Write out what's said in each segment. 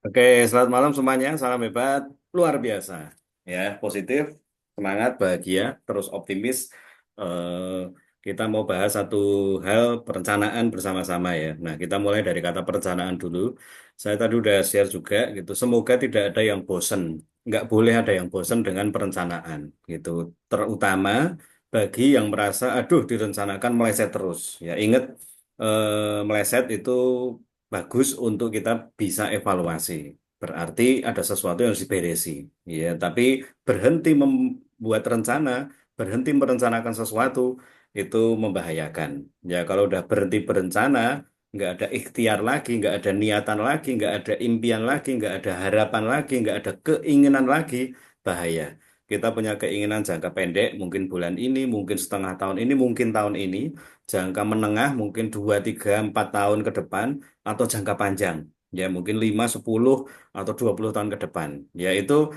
Oke, selamat malam semuanya. Salam hebat, luar biasa. Ya, positif, semangat, bahagia, terus optimis. Eh, kita mau bahas satu hal perencanaan bersama-sama ya. Nah, kita mulai dari kata perencanaan dulu. Saya tadi udah share juga gitu. Semoga tidak ada yang bosen. Nggak boleh ada yang bosen dengan perencanaan gitu. Terutama bagi yang merasa, aduh, direncanakan meleset terus. Ya, ingat meleset itu bagus untuk kita bisa evaluasi. Berarti ada sesuatu yang harus diberesi. Ya, tapi berhenti membuat rencana, berhenti merencanakan sesuatu itu membahayakan. Ya, kalau udah berhenti berencana, nggak ada ikhtiar lagi, nggak ada niatan lagi, nggak ada impian lagi, nggak ada harapan lagi, nggak ada keinginan lagi, bahaya. Kita punya keinginan jangka pendek, mungkin bulan ini, mungkin setengah tahun ini, mungkin tahun ini, jangka menengah, mungkin 2, 3, 4 tahun ke depan, atau jangka panjang. Ya, mungkin 5, 10, atau 20 tahun ke depan. Ya, itu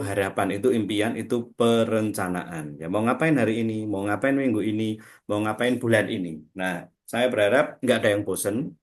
harapan, itu impian, itu perencanaan. Ya, mau ngapain hari ini, mau ngapain minggu ini, mau ngapain bulan ini. Nah, saya berharap nggak ada yang bosen,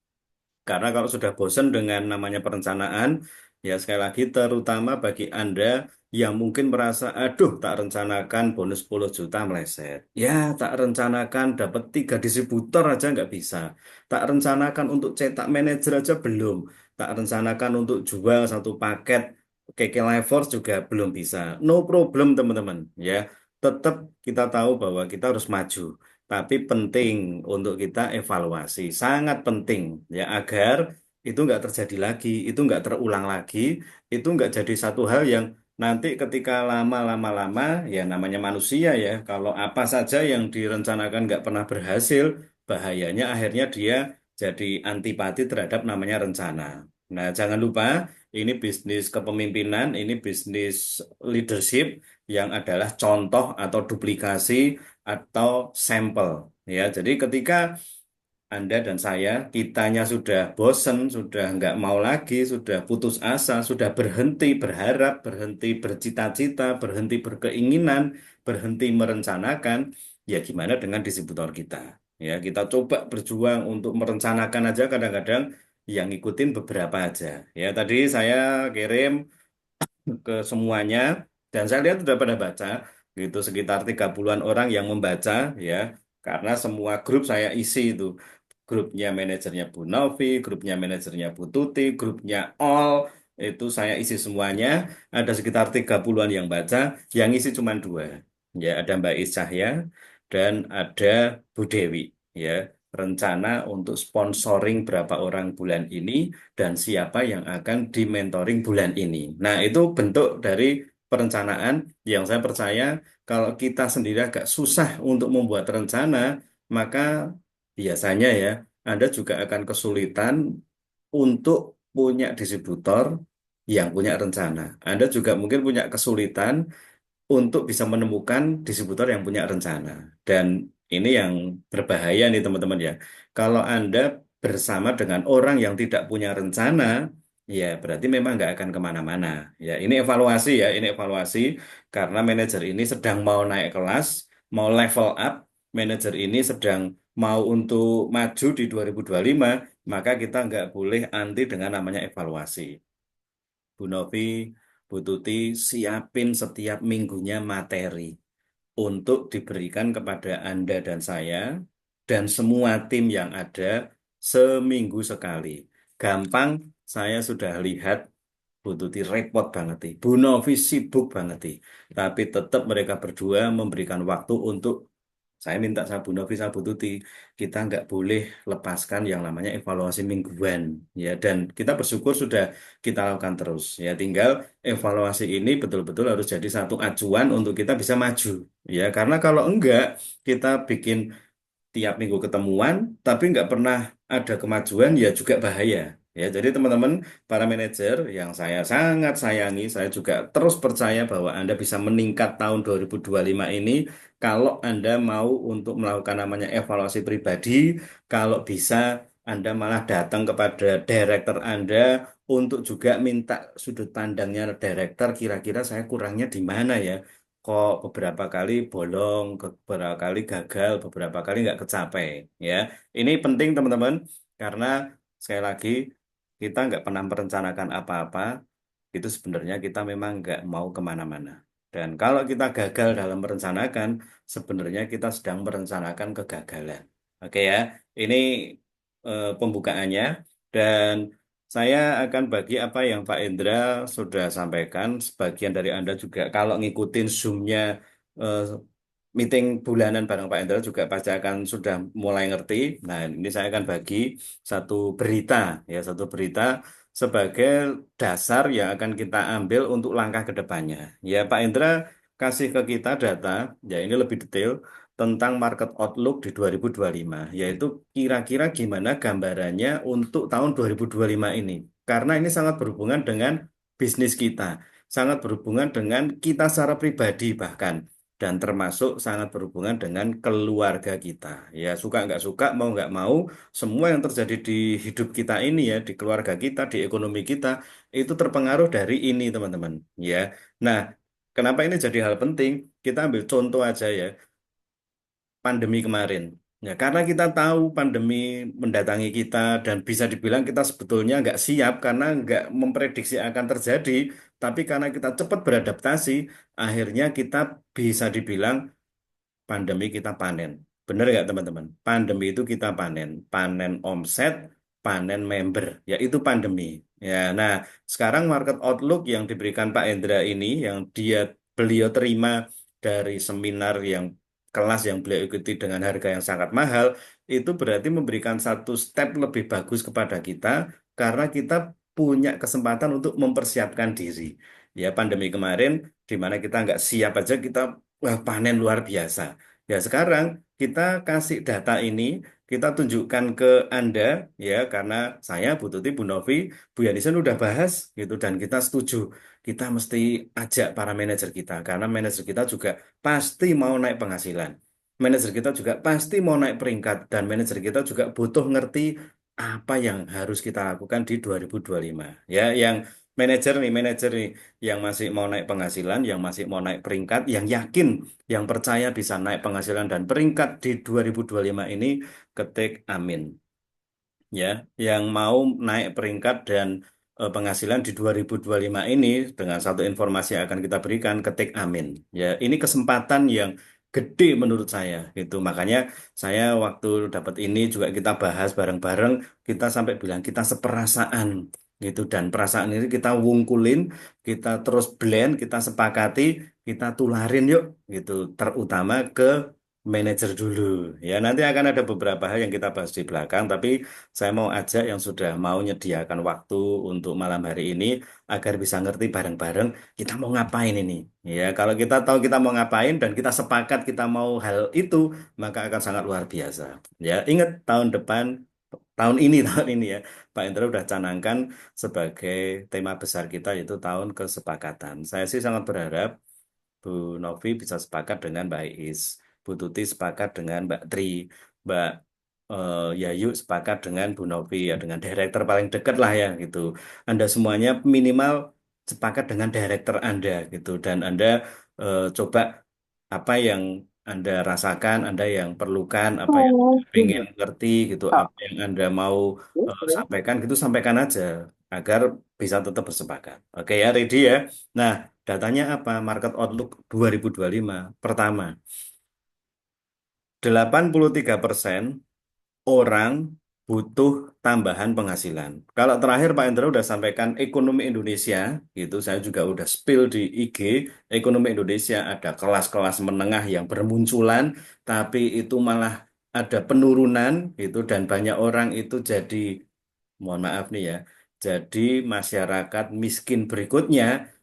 karena kalau sudah bosen dengan namanya perencanaan, ya sekali lagi terutama bagi Anda yang mungkin merasa, aduh tak rencanakan bonus 10 juta meleset. Ya tak rencanakan dapat 3 distributor aja nggak bisa. Tak rencanakan untuk cetak manajer aja belum. Tak rencanakan untuk jual satu paket KK Live Force juga belum bisa. No problem teman-teman. Ya, tetap kita tahu bahwa kita harus maju. Tapi penting untuk kita evaluasi, sangat penting ya agar itu nggak terjadi lagi, itu nggak terulang lagi, itu nggak jadi satu hal yang nanti ketika lama-lama-lama ya namanya manusia ya, kalau apa saja yang direncanakan nggak pernah berhasil, bahayanya akhirnya dia jadi antipati terhadap namanya rencana. Nah, jangan lupa ini bisnis kepemimpinan, ini bisnis leadership yang adalah contoh atau duplikasi atau sampel ya. Jadi ketika Anda dan saya kitanya sudah bosen, sudah nggak mau lagi, sudah putus asa, sudah berhenti berharap, berhenti bercita-cita, berhenti berkeinginan, berhenti merencanakan, ya gimana dengan distributor kita? Ya, kita coba berjuang untuk merencanakan aja kadang-kadang yang ngikutin beberapa aja. Ya, tadi saya kirim ke semuanya dan saya lihat sudah pada baca gitu sekitar 30-an orang yang membaca ya karena semua grup saya isi itu grupnya manajernya Bu Novi, grupnya manajernya Bu Tuti, grupnya All itu saya isi semuanya ada sekitar 30-an yang baca yang isi cuma dua ya ada Mbak Is Cahya dan ada Bu Dewi ya rencana untuk sponsoring berapa orang bulan ini dan siapa yang akan dimentoring bulan ini. Nah, itu bentuk dari perencanaan yang saya percaya kalau kita sendiri agak susah untuk membuat rencana, maka biasanya ya Anda juga akan kesulitan untuk punya distributor yang punya rencana. Anda juga mungkin punya kesulitan untuk bisa menemukan distributor yang punya rencana. Dan ini yang berbahaya nih teman-teman ya. Kalau Anda bersama dengan orang yang tidak punya rencana, ya berarti memang nggak akan kemana-mana. Ya ini evaluasi ya, ini evaluasi karena manajer ini sedang mau naik kelas, mau level up, manajer ini sedang mau untuk maju di 2025, maka kita nggak boleh anti dengan namanya evaluasi. Bu Novi, Bu Tuti, siapin setiap minggunya materi untuk diberikan kepada Anda dan saya dan semua tim yang ada seminggu sekali. Gampang, saya sudah lihat Bu Tuti repot banget nih. Bu Novi sibuk banget nih. Tapi tetap mereka berdua memberikan waktu untuk saya minta sama Bu Novi sama Bu Tuti, kita nggak boleh lepaskan yang namanya evaluasi mingguan, ya. Dan kita bersyukur sudah kita lakukan terus, ya. Tinggal evaluasi ini betul-betul harus jadi satu acuan untuk kita bisa maju, ya. Karena kalau enggak, kita bikin tiap minggu ketemuan, tapi nggak pernah ada kemajuan, ya juga bahaya. Ya, jadi teman-teman, para manajer yang saya sangat sayangi, saya juga terus percaya bahwa Anda bisa meningkat tahun 2025 ini kalau Anda mau untuk melakukan namanya evaluasi pribadi, kalau bisa Anda malah datang kepada director Anda untuk juga minta sudut pandangnya director, kira-kira saya kurangnya di mana ya? Kok beberapa kali bolong, beberapa kali gagal, beberapa kali nggak kecapai, ya. Ini penting teman-teman, karena sekali lagi kita nggak pernah merencanakan apa-apa, itu sebenarnya kita memang nggak mau kemana-mana. Dan kalau kita gagal dalam merencanakan, sebenarnya kita sedang merencanakan kegagalan. Oke ya, ini pembukaannya. Dan saya akan bagi apa yang Pak Indra sudah sampaikan. Sebagian dari Anda juga kalau ngikutin Zoom-nya eh, meeting bulanan bareng Pak Indra juga pasti akan sudah mulai ngerti. Nah, ini saya akan bagi satu berita, ya, satu berita sebagai dasar yang akan kita ambil untuk langkah ke depannya. Ya, Pak Indra kasih ke kita data, ya ini lebih detail tentang market outlook di 2025, yaitu kira-kira gimana gambarannya untuk tahun 2025 ini. Karena ini sangat berhubungan dengan bisnis kita, sangat berhubungan dengan kita secara pribadi bahkan dan termasuk sangat berhubungan dengan keluarga kita. Ya, suka nggak suka, mau nggak mau, semua yang terjadi di hidup kita ini ya, di keluarga kita, di ekonomi kita, itu terpengaruh dari ini, teman-teman. Ya, nah, kenapa ini jadi hal penting? Kita ambil contoh aja ya, pandemi kemarin. Ya, karena kita tahu pandemi mendatangi kita dan bisa dibilang kita sebetulnya nggak siap karena nggak memprediksi akan terjadi, tapi karena kita cepat beradaptasi, akhirnya kita bisa dibilang pandemi kita panen. Benar nggak teman-teman? Pandemi itu kita panen. Panen omset, panen member. Ya itu pandemi. Ya, nah sekarang market outlook yang diberikan Pak Endra ini, yang beliau terima dari seminar yang kelas yang beliau ikuti dengan harga yang sangat mahal, itu berarti memberikan satu step lebih bagus kepada kita karena kita punya kesempatan untuk mempersiapkan diri. Ya, pandemi kemarin di mana kita nggak siap aja kita wah panen luar biasa. Ya, sekarang kita kasih data ini, kita tunjukkan ke Anda, ya, karena saya, Bu Tuti, Bu Novi, Bu Yanisen udah bahas, gitu, dan kita setuju. Kita mesti ajak para manajer kita, karena manajer kita juga pasti mau naik penghasilan. Manajer kita juga pasti mau naik peringkat, dan manajer kita juga butuh ngerti apa yang harus kita lakukan di 2025. Ya, yang manajer nih, yang masih mau naik penghasilan, yang masih mau naik peringkat, yang yakin yang percaya bisa naik penghasilan dan peringkat di 2025 ini, ketik amin. Ya, yang mau naik peringkat dan penghasilan di 2025 ini dengan satu informasi yang akan kita berikan, ketik amin. Ya, ini kesempatan yang gede menurut saya gitu. Makanya saya waktu dapat ini juga kita bahas bareng-bareng, kita sampai bilang kita seperasaan gitu dan perasaan ini kita wungkulin, kita terus blend, kita sepakati, kita tularin yuk gitu, terutama ke manajer dulu. Ya, nanti akan ada beberapa hal yang kita bahas di belakang, tapi saya mau ajak yang sudah mau menyediakan waktu untuk malam hari ini agar bisa ngerti bareng-bareng kita mau ngapain ini. Ya, kalau kita tahu kita mau ngapain dan kita sepakat kita mau hal itu, maka akan sangat luar biasa. Ya, ingat tahun depan, tahun ini, tahun ini ya, Pak Indra udah canangkan sebagai tema besar kita yaitu tahun kesepakatan. Saya sih sangat berharap Bu Novi bisa sepakat dengan Mbak Is, Bu Tuti sepakat dengan Mbak Tri, Mbak Yayu sepakat dengan Bu Novi ya dengan director paling dekat lah ya gitu. Anda semuanya minimal sepakat dengan director Anda gitu dan Anda coba apa yang Anda rasakan, Anda yang perlukan, apa yang Oh, ingin ngerti gitu, apa yang Anda mau sampaikan gitu sampaikan aja agar bisa tetap bersepakat. Oke ya, ready ya. Nah, datanya apa? Market Outlook 2025. Pertama, 83% orang butuh tambahan penghasilan. Kalau terakhir Pak Indra udah sampaikan ekonomi Indonesia, gitu saya juga udah spill di IG, ekonomi Indonesia ada kelas-kelas menengah yang bermunculan, tapi itu malah ada penurunan, gitu dan banyak orang itu jadi, mohon maaf nih ya, jadi masyarakat miskin berikutnya.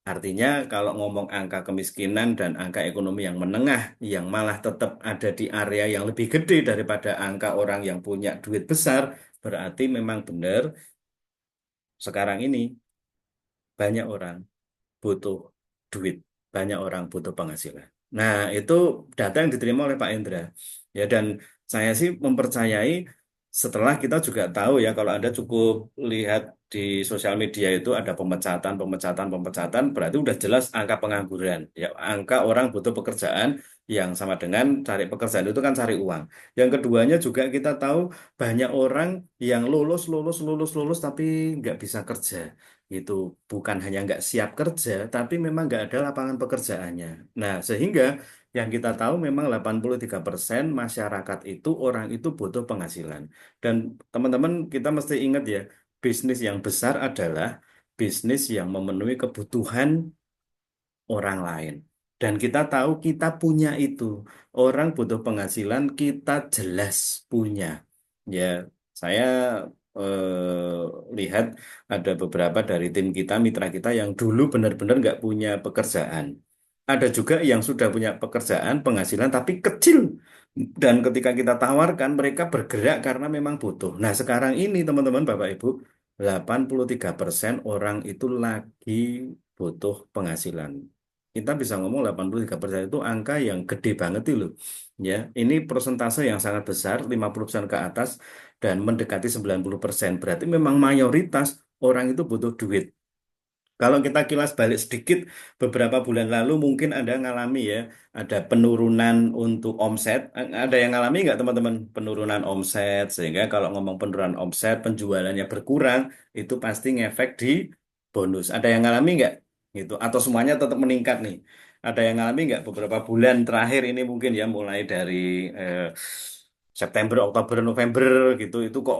Artinya kalau ngomong angka kemiskinan dan angka ekonomi yang menengah yang malah tetap ada di area yang lebih gede daripada angka orang yang punya duit besar, berarti memang benar sekarang ini banyak orang butuh duit, banyak orang butuh penghasilan. Nah, itu data yang diterima oleh Pak Indra. Ya, dan saya sih mempercayai setelah kita juga tahu ya kalau Anda cukup lihat di sosial media itu ada pemecatan, pemecatan, pemecatan, berarti udah jelas angka pengangguran. Ya, angka orang butuh pekerjaan yang sama dengan cari pekerjaan itu kan cari uang. Yang keduanya juga kita tahu banyak orang yang lulus, lulus, lulus, lulus, tapi nggak bisa kerja. Itu bukan hanya nggak siap kerja, tapi memang nggak ada lapangan pekerjaannya. Nah, sehingga yang kita tahu memang 83% masyarakat itu orang itu butuh penghasilan. Dan teman-teman kita mesti ingat ya, bisnis yang besar adalah bisnis yang memenuhi kebutuhan orang lain. Dan kita tahu kita punya itu. Orang butuh penghasilan, kita jelas punya. Ya, saya lihat ada beberapa dari tim kita, mitra kita yang dulu benar-benar nggak punya pekerjaan. Ada juga yang sudah punya pekerjaan, penghasilan, tapi kecil. Dan ketika kita tawarkan, mereka bergerak karena memang butuh. Nah, sekarang ini teman-teman, Bapak Ibu, 83% orang itu lagi butuh penghasilan. Kita bisa ngomong 83% itu angka yang gede banget itu loh. Ya, ini persentase yang sangat besar, 50% ke atas dan mendekati 90%. Berarti memang mayoritas orang itu butuh duit. Kalau kita kilas balik sedikit, beberapa bulan lalu mungkin Anda ngalami ya, ada penurunan untuk omset. Ada yang ngalami nggak teman-teman? Penurunan omset, sehingga kalau ngomong penurunan omset, penjualannya berkurang, itu pasti ngefek di bonus. Ada yang ngalami nggak? Gitu. Atau semuanya tetap meningkat nih? Ada yang ngalami nggak beberapa bulan terakhir ini mungkin ya, mulai dari eh, September, Oktober, November gitu, itu kok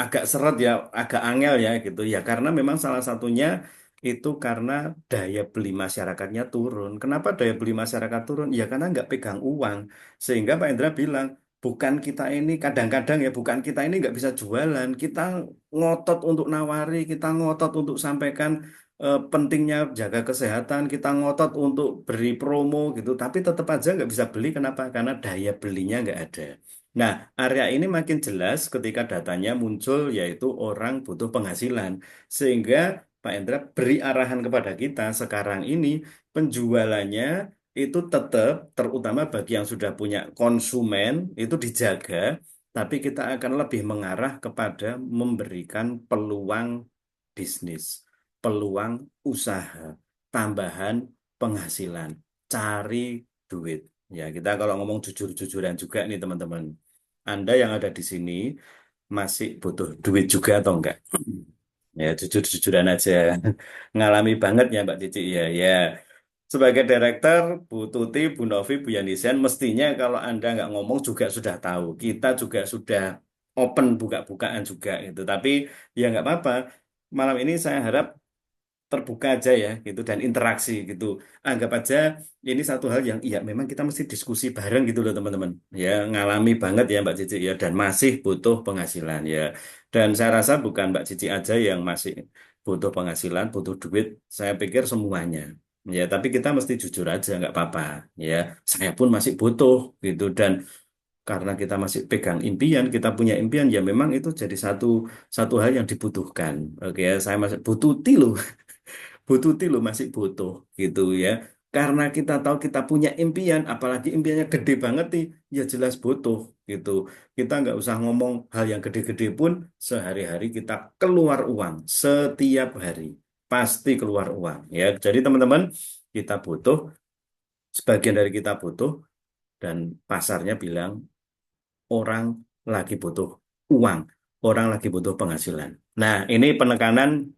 agak seret ya, agak angel ya gitu ya, karena memang salah satunya itu karena daya beli masyarakatnya turun. Kenapa daya beli masyarakat turun? Ya karena nggak pegang uang. Sehingga Pak Indra bilang, bukan kita ini kadang-kadang ya, bukan kita ini nggak bisa jualan. Kita ngotot untuk nawari, kita ngotot untuk sampaikan pentingnya jaga kesehatan, kita ngotot untuk beri promo gitu. Tapi tetap aja nggak bisa beli. Kenapa? Karena daya belinya nggak ada. Nah, area ini makin jelas ketika datanya muncul, yaitu orang butuh penghasilan. Sehingga Pak Endra beri arahan kepada kita sekarang ini penjualannya itu tetap terutama bagi yang sudah punya konsumen itu dijaga, tapi kita akan lebih mengarah kepada memberikan peluang bisnis, peluang usaha, tambahan penghasilan, cari duit. Ya, kita kalau ngomong jujur-jujuran juga nih teman-teman. Anda yang ada di sini masih butuh duit juga atau enggak? Ya, jujur-jujuran aja. Ngalami banget ya Mbak Cici ya. Ya, sebagai direktur, Bu Tuti, Bu Novi, Bu Yanisen, mestinya kalau Anda nggak ngomong juga sudah tahu. Kita juga sudah open buka-bukaan juga gitu. Tapi ya nggak apa-apa. Malam ini saya harap terbuka aja ya gitu dan interaksi gitu. Anggap aja ini satu hal yang iya memang kita mesti diskusi bareng gitu loh teman-teman. Ya ngalami banget ya Mbak Cici ya dan masih butuh penghasilan ya. Dan saya rasa bukan Mbak Cici aja yang masih butuh penghasilan, butuh duit. Saya pikir semuanya. Ya, tapi kita mesti jujur aja nggak apa-apa ya. Saya pun masih butuh gitu dan karena kita masih pegang impian, kita punya impian ya memang itu jadi satu satu hal yang dibutuhkan. Oke, ya, saya masih butuh loh butuh loh masih butuh gitu ya. Karena kita tahu kita punya impian, apalagi impiannya gede banget nih, ya jelas butuh gitu. Kita nggak usah ngomong hal yang gede-gede pun, sehari-hari kita keluar uang setiap hari, pasti keluar uang ya. Jadi teman-teman kita butuh, sebagian dari kita butuh dan pasarnya bilang orang lagi butuh uang, orang lagi butuh penghasilan. Nah ini penekanan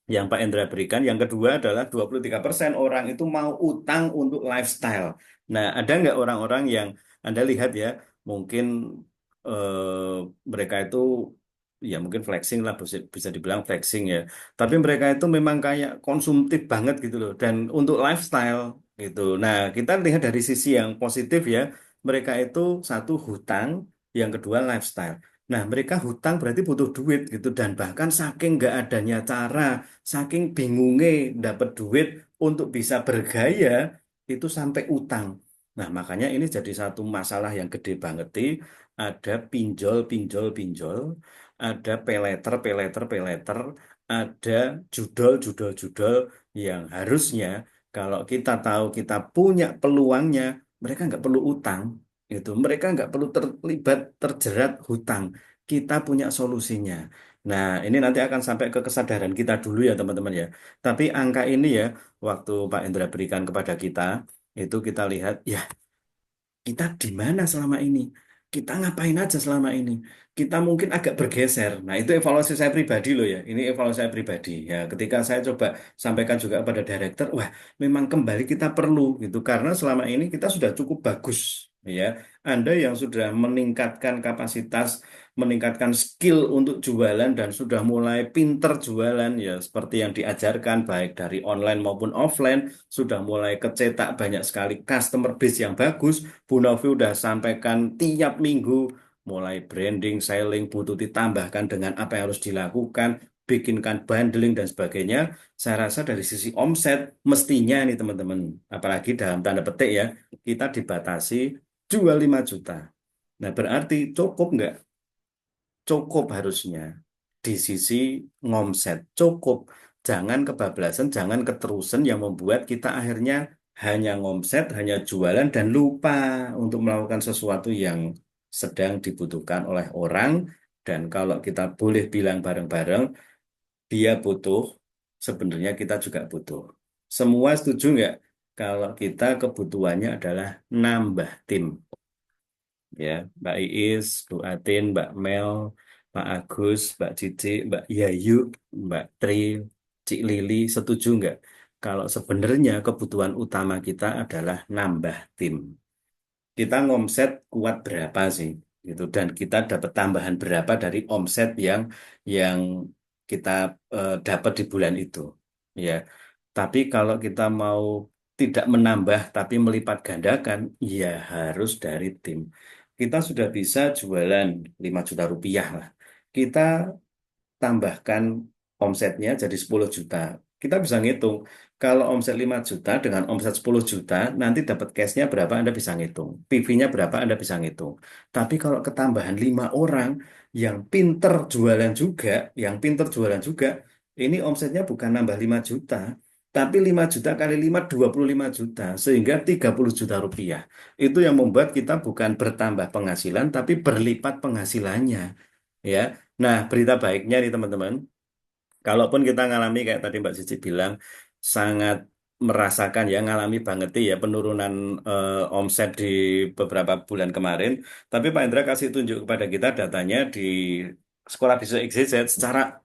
yang Pak Endra berikan. Yang kedua adalah 23% orang itu mau utang untuk lifestyle. Nah, ada nggak orang-orang yang Anda lihat ya, mungkin mereka itu ya mungkin flexing lah, bisa dibilang flexing ya. Tapi mereka itu memang kayak konsumtif banget gitu loh. Dan untuk lifestyle gitu. Nah, kita lihat dari sisi yang positif ya, mereka itu satu hutang, yang kedua lifestyle. Nah, mereka hutang berarti butuh duit gitu dan bahkan saking nggak adanya cara, saking bingungnya dapat duit untuk bisa bergaya itu sampai utang. Nah, makanya ini jadi satu masalah yang gede banget. Ada pinjol, pinjol, pinjol, ada peleter, peleter, peleter, ada judol, judol, judol yang harusnya kalau kita tahu kita punya peluangnya, mereka nggak perlu utang. Itu mereka nggak perlu terlibat terjerat hutang. Kita punya solusinya. Nah, ini nanti akan sampai ke kesadaran kita dulu ya teman-teman ya. Tapi angka ini ya, waktu Pak Indra berikan kepada kita, itu kita lihat, ya kita di mana selama ini? Kita ngapain aja selama ini? Kita mungkin agak bergeser. Nah, itu evaluasi saya pribadi loh ya. Ini evaluasi saya pribadi. Ya, ketika saya coba sampaikan juga kepada director, wah, memang kembali kita perlu gitu. Karena selama ini kita sudah cukup bagus. Ya, Anda yang sudah meningkatkan kapasitas, meningkatkan skill untuk jualan dan sudah mulai pinter jualan ya seperti yang diajarkan baik dari online maupun offline, sudah mulai kecetak banyak sekali customer base yang bagus. Bu Novi udah sampaikan tiap minggu mulai branding, selling, butuh ditambahkan dengan apa yang harus dilakukan, bikinkan bundling dan sebagainya. Saya rasa dari sisi omset mestinya nih teman-teman, apalagi dalam tanda petik ya, kita dibatasi jual 5 juta. Nah berarti cukup nggak? Cukup harusnya di sisi ngomset. Cukup. Jangan kebablasan, jangan keterusan yang membuat kita akhirnya hanya ngomset, hanya jualan dan lupa untuk melakukan sesuatu yang sedang dibutuhkan oleh orang. Dan kalau kita boleh bilang bareng-bareng, dia butuh, sebenarnya kita juga butuh. Semua setuju nggak? Kalau kita kebutuhannya adalah nambah tim ya Mbak Iis, Bu Atin, Mbak Mel, Pak Agus, Mbak Cici, Mbak Yayu, Mbak Tri, Cik Lili, setuju nggak? Kalau sebenarnya kebutuhan utama kita adalah nambah tim. Kita ngomset kuat berapa sih? Gitu. Dan kita dapat tambahan berapa dari omset yang kita dapat di bulan itu. Ya, tapi kalau kita mau tidak menambah tapi melipat gandakan, ya harus dari tim. Kita sudah bisa jualan 5 juta rupiah lah. Kita tambahkan omsetnya jadi 10 juta. Kita bisa ngitung. Kalau omset 5 juta dengan omset 10 juta, nanti dapat cashnya berapa Anda bisa ngitung. PV-nya berapa Anda bisa ngitung. Tapi kalau ketambahan 5 orang yang pinter jualan juga, ini omsetnya bukan nambah 5 juta, tapi 5 juta kali 5, 25 juta, sehingga 30 juta rupiah. Itu yang membuat kita bukan bertambah penghasilan, tapi berlipat penghasilannya. Ya, nah berita baiknya nih teman-teman, kalaupun kita ngalami kayak tadi Mbak Cici bilang, sangat merasakan ya, ngalami banget ya penurunan omset di beberapa bulan kemarin. Tapi Pak Indra kasih tunjuk kepada kita datanya di Sekolah Bisnis XYZ secara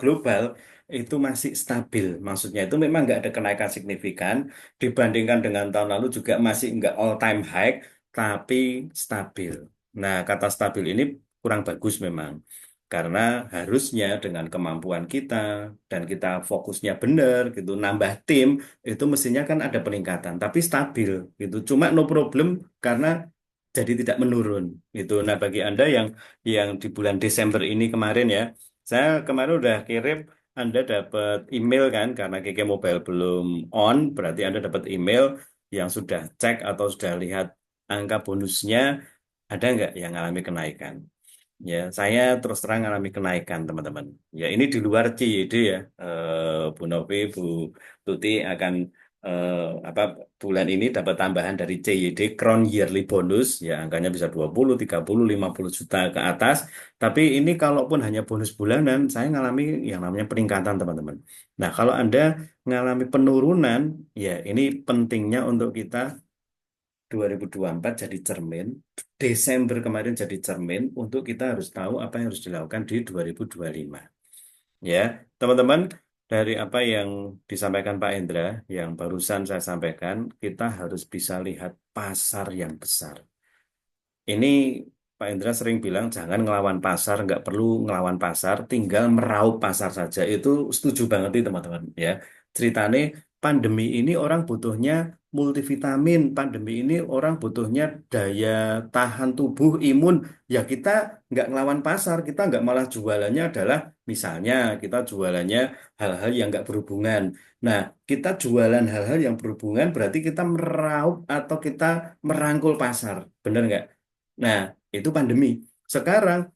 global itu masih stabil. Maksudnya itu memang nggak ada kenaikan signifikan dibandingkan dengan tahun lalu juga masih nggak all time high, tapi stabil. Nah, kata stabil ini kurang bagus memang. Karena harusnya dengan kemampuan kita dan kita fokusnya benar gitu, nambah tim itu mestinya kan ada peningkatan, tapi stabil gitu. Cuma no problem karena jadi tidak menurun gitu. Nah, bagi Anda yang di bulan Desember ini kemarin ya, saya kemarin udah kirim Anda dapat email kan karena KK Mobile belum on, berarti Anda dapat email yang sudah cek atau sudah lihat angka bonusnya ada nggak yang mengalami kenaikan. Ya, saya terus terang alami kenaikan, teman-teman. Ya, ini di luar CYD ya. Bu Novi, Bu Tuti akan eh, apa bulan ini dapat tambahan dari CYD Crown Yearly Bonus. Ya, angkanya bisa 20, 30, 50 juta ke atas. Tapi ini kalaupun hanya bonus bulanan, saya ngalami yang namanya peningkatan, teman-teman. Nah, kalau Anda ngalami penurunan, ya ini pentingnya untuk kita 2024 jadi cermin, Desember kemarin jadi cermin untuk kita harus tahu apa yang harus dilakukan di 2025. Ya, teman-teman, dari apa yang disampaikan Pak Indra, yang barusan saya sampaikan, kita harus bisa lihat pasar yang besar. Ini Pak Indra sering bilang jangan ngelawan pasar, nggak perlu ngelawan pasar, tinggal meraup pasar saja. Itu setuju banget nih teman-teman. Ya, ceritanya pandemi ini orang butuhnya multivitamin, pandemi ini orang butuhnya daya tahan tubuh, imun. Ya kita nggak ngelawan pasar, kita nggak malah jualannya adalah misalnya kita jualannya hal-hal yang nggak berhubungan. Nah, kita jualan hal-hal yang berhubungan berarti kita meraup atau kita merangkul pasar, bener nggak? Nah, itu pandemi. Sekarang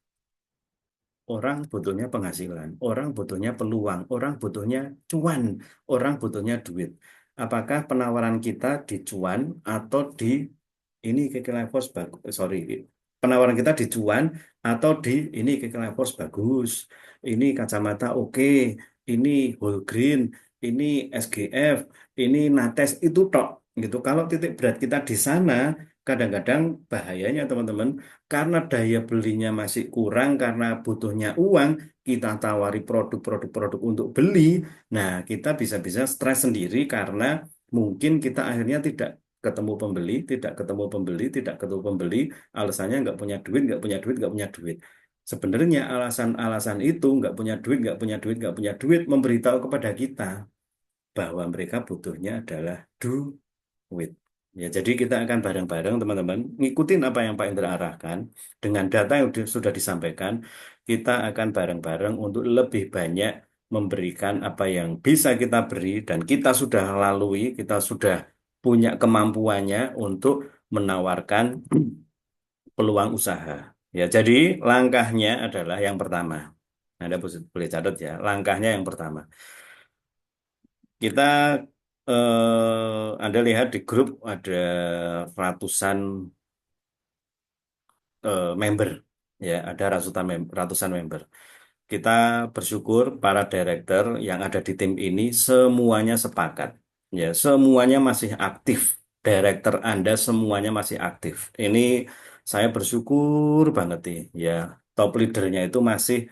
orang butuhnya penghasilan, orang butuhnya peluang, orang butuhnya cuan, orang butuhnya duit. Apakah penawaran kita di cuan atau di ini ke level sorry penawaran kita di cuan atau di ini Keke Force bagus, ini kacamata oke, ini whole green, ini SGF, ini Nates itu tok gitu. Kalau titik berat kita di sana, kadang-kadang bahayanya teman-teman, karena daya belinya masih kurang, karena butuhnya uang, kita tawari produk-produk untuk beli. Nah, kita bisa-bisa stres sendiri karena mungkin kita akhirnya tidak ketemu pembeli, tidak ketemu pembeli, tidak ketemu pembeli, alasannya nggak punya duit, nggak punya duit, nggak punya duit. Sebenarnya alasan-alasan itu nggak punya duit, nggak punya duit, nggak punya duit memberitahu kepada kita bahwa mereka butuhnya adalah duit. Ya, jadi kita akan bareng-bareng teman-teman ngikutin apa yang Pak Indra arahkan dengan data yang sudah disampaikan. Kita akan bareng-bareng untuk lebih banyak memberikan apa yang bisa kita beri dan kita sudah lalui, kita sudah punya kemampuannya untuk menawarkan peluang usaha. Ya, jadi langkahnya adalah yang pertama. Anda boleh catat ya. Langkahnya yang pertama, kita Anda lihat di grup ada ratusan member, ya, ada ratusan member. Kita bersyukur para director yang ada di tim ini semuanya sepakat. Ya, semuanya masih aktif. Director Anda semuanya masih aktif. Ini saya bersyukur banget nih. Ya, top leadernya itu masih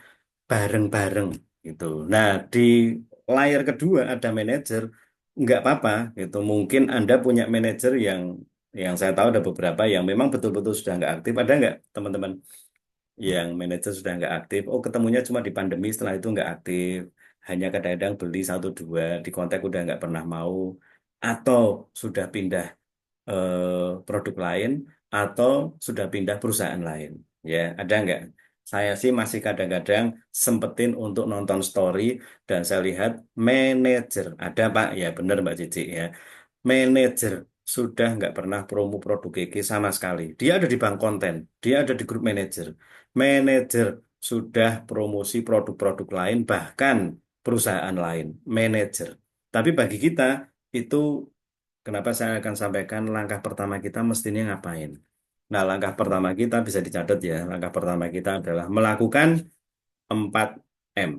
bareng-bareng gitu. Nah, di layar kedua ada manajer, nggak apa-apa gitu. Mungkin Anda punya manajer yang saya tahu ada beberapa yang memang betul-betul sudah nggak aktif. Ada nggak teman-teman? Yang manajer sudah nggak aktif, oh ketemunya cuma di pandemi, setelah itu nggak aktif, hanya kadang-kadang beli satu dua, di kontak udah nggak pernah mau, atau sudah pindah produk lain, atau sudah pindah perusahaan lain. Ya, ada nggak? Saya sih masih kadang-kadang sempetin untuk nonton story dan saya lihat manajer, ada Pak, ya benar Mbak Cici ya. Manajer sudah nggak pernah promo produk Kiki sama sekali. Dia ada di bank konten, dia ada di grup manajer. Manajer sudah promosi produk-produk lain, bahkan perusahaan lain. Manajer. Tapi bagi kita, itu kenapa saya akan sampaikan langkah pertama kita mestinya ngapain. Nah, langkah pertama kita bisa dicatat ya. Langkah pertama kita adalah melakukan 4M.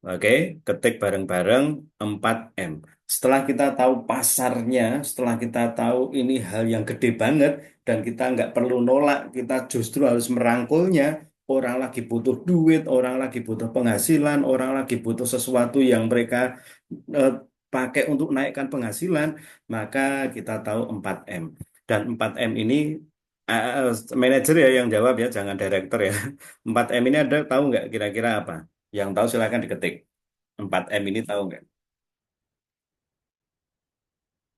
Oke, ketik bareng-bareng 4M. Setelah kita tahu pasarnya, setelah kita tahu ini hal yang gede banget, dan kita nggak perlu nolak, kita justru harus merangkulnya. Orang lagi butuh duit, orang lagi butuh penghasilan, orang lagi butuh sesuatu yang mereka eh, pakai untuk naikkan penghasilan, maka kita tahu 4M. Dan 4M ini, manajer ya yang jawab ya, jangan director ya. 4M ini ada tahu nggak kira-kira apa? Yang tahu silakan diketik. 4M ini tahu nggak?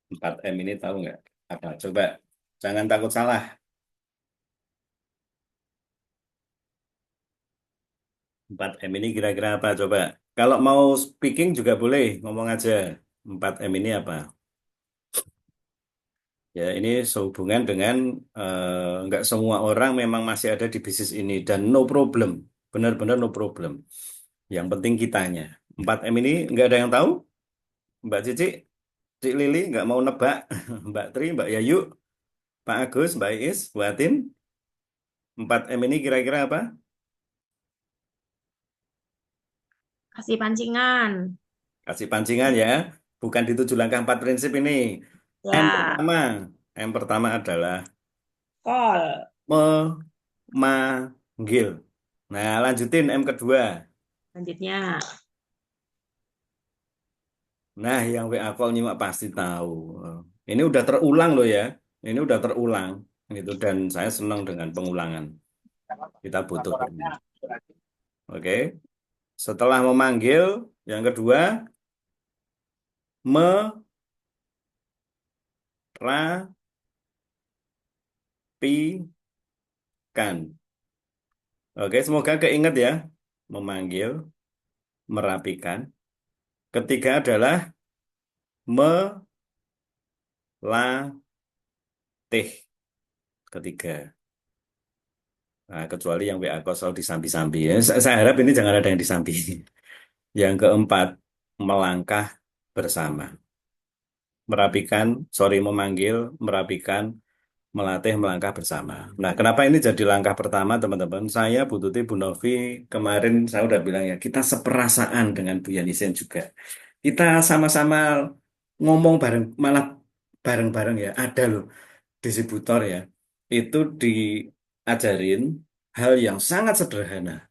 4M ini tahu nggak? Apa? Coba. Jangan takut salah. 4M ini kira-kira apa? Coba. Kalau mau speaking juga boleh. Ngomong aja. 4M ini apa? Ya, ini sehubungan dengan nggak semua orang memang masih ada di bisnis ini. Dan no problem. Benar-benar no problem. Yang penting kitanya. 4M ini nggak ada yang tahu? Mbak Cici, Cik Lili nggak mau nebak? Mbak Tri, Mbak Yayu, Pak Agus, Mbak Is, Bu Atin. 4M ini kira-kira apa? Kasih pancingan. Kasih pancingan ya. Bukan di 7 langkah 4 prinsip ini. M Ya, pertama. M pertama adalah call. memanggil. Nah, lanjutin M kedua. Selanjutnya, Nah, yang WA call nyimak pasti tahu. Ini udah terulang loh ya. Ini udah terulang. Gitu. Dan saya senang dengan pengulangan. Kita butuh ini. Oke. Setelah memanggil, yang kedua, merapikan. Oke, semoga keinget ya. Memanggil, merapikan. Ketiga adalah melatih. Ketiga. Nah, kecuali yang WA call selalu disambi-sambi ya. Saya harap ini jangan ada yang disambi. Yang keempat, melangkah bersama. Merapikan, sorry memanggil, merapikan, melatih melangkah bersama. Nah, kenapa ini jadi langkah pertama, teman-teman? Saya, Bu Tuti, Bu Novi, kemarin saya udah bilang ya, kita seperasaan dengan Bu Yanisen juga. Kita sama-sama ngomong bareng, malah bareng-bareng ya. Ada loh distributor ya, itu diajarin hal yang sangat sederhana.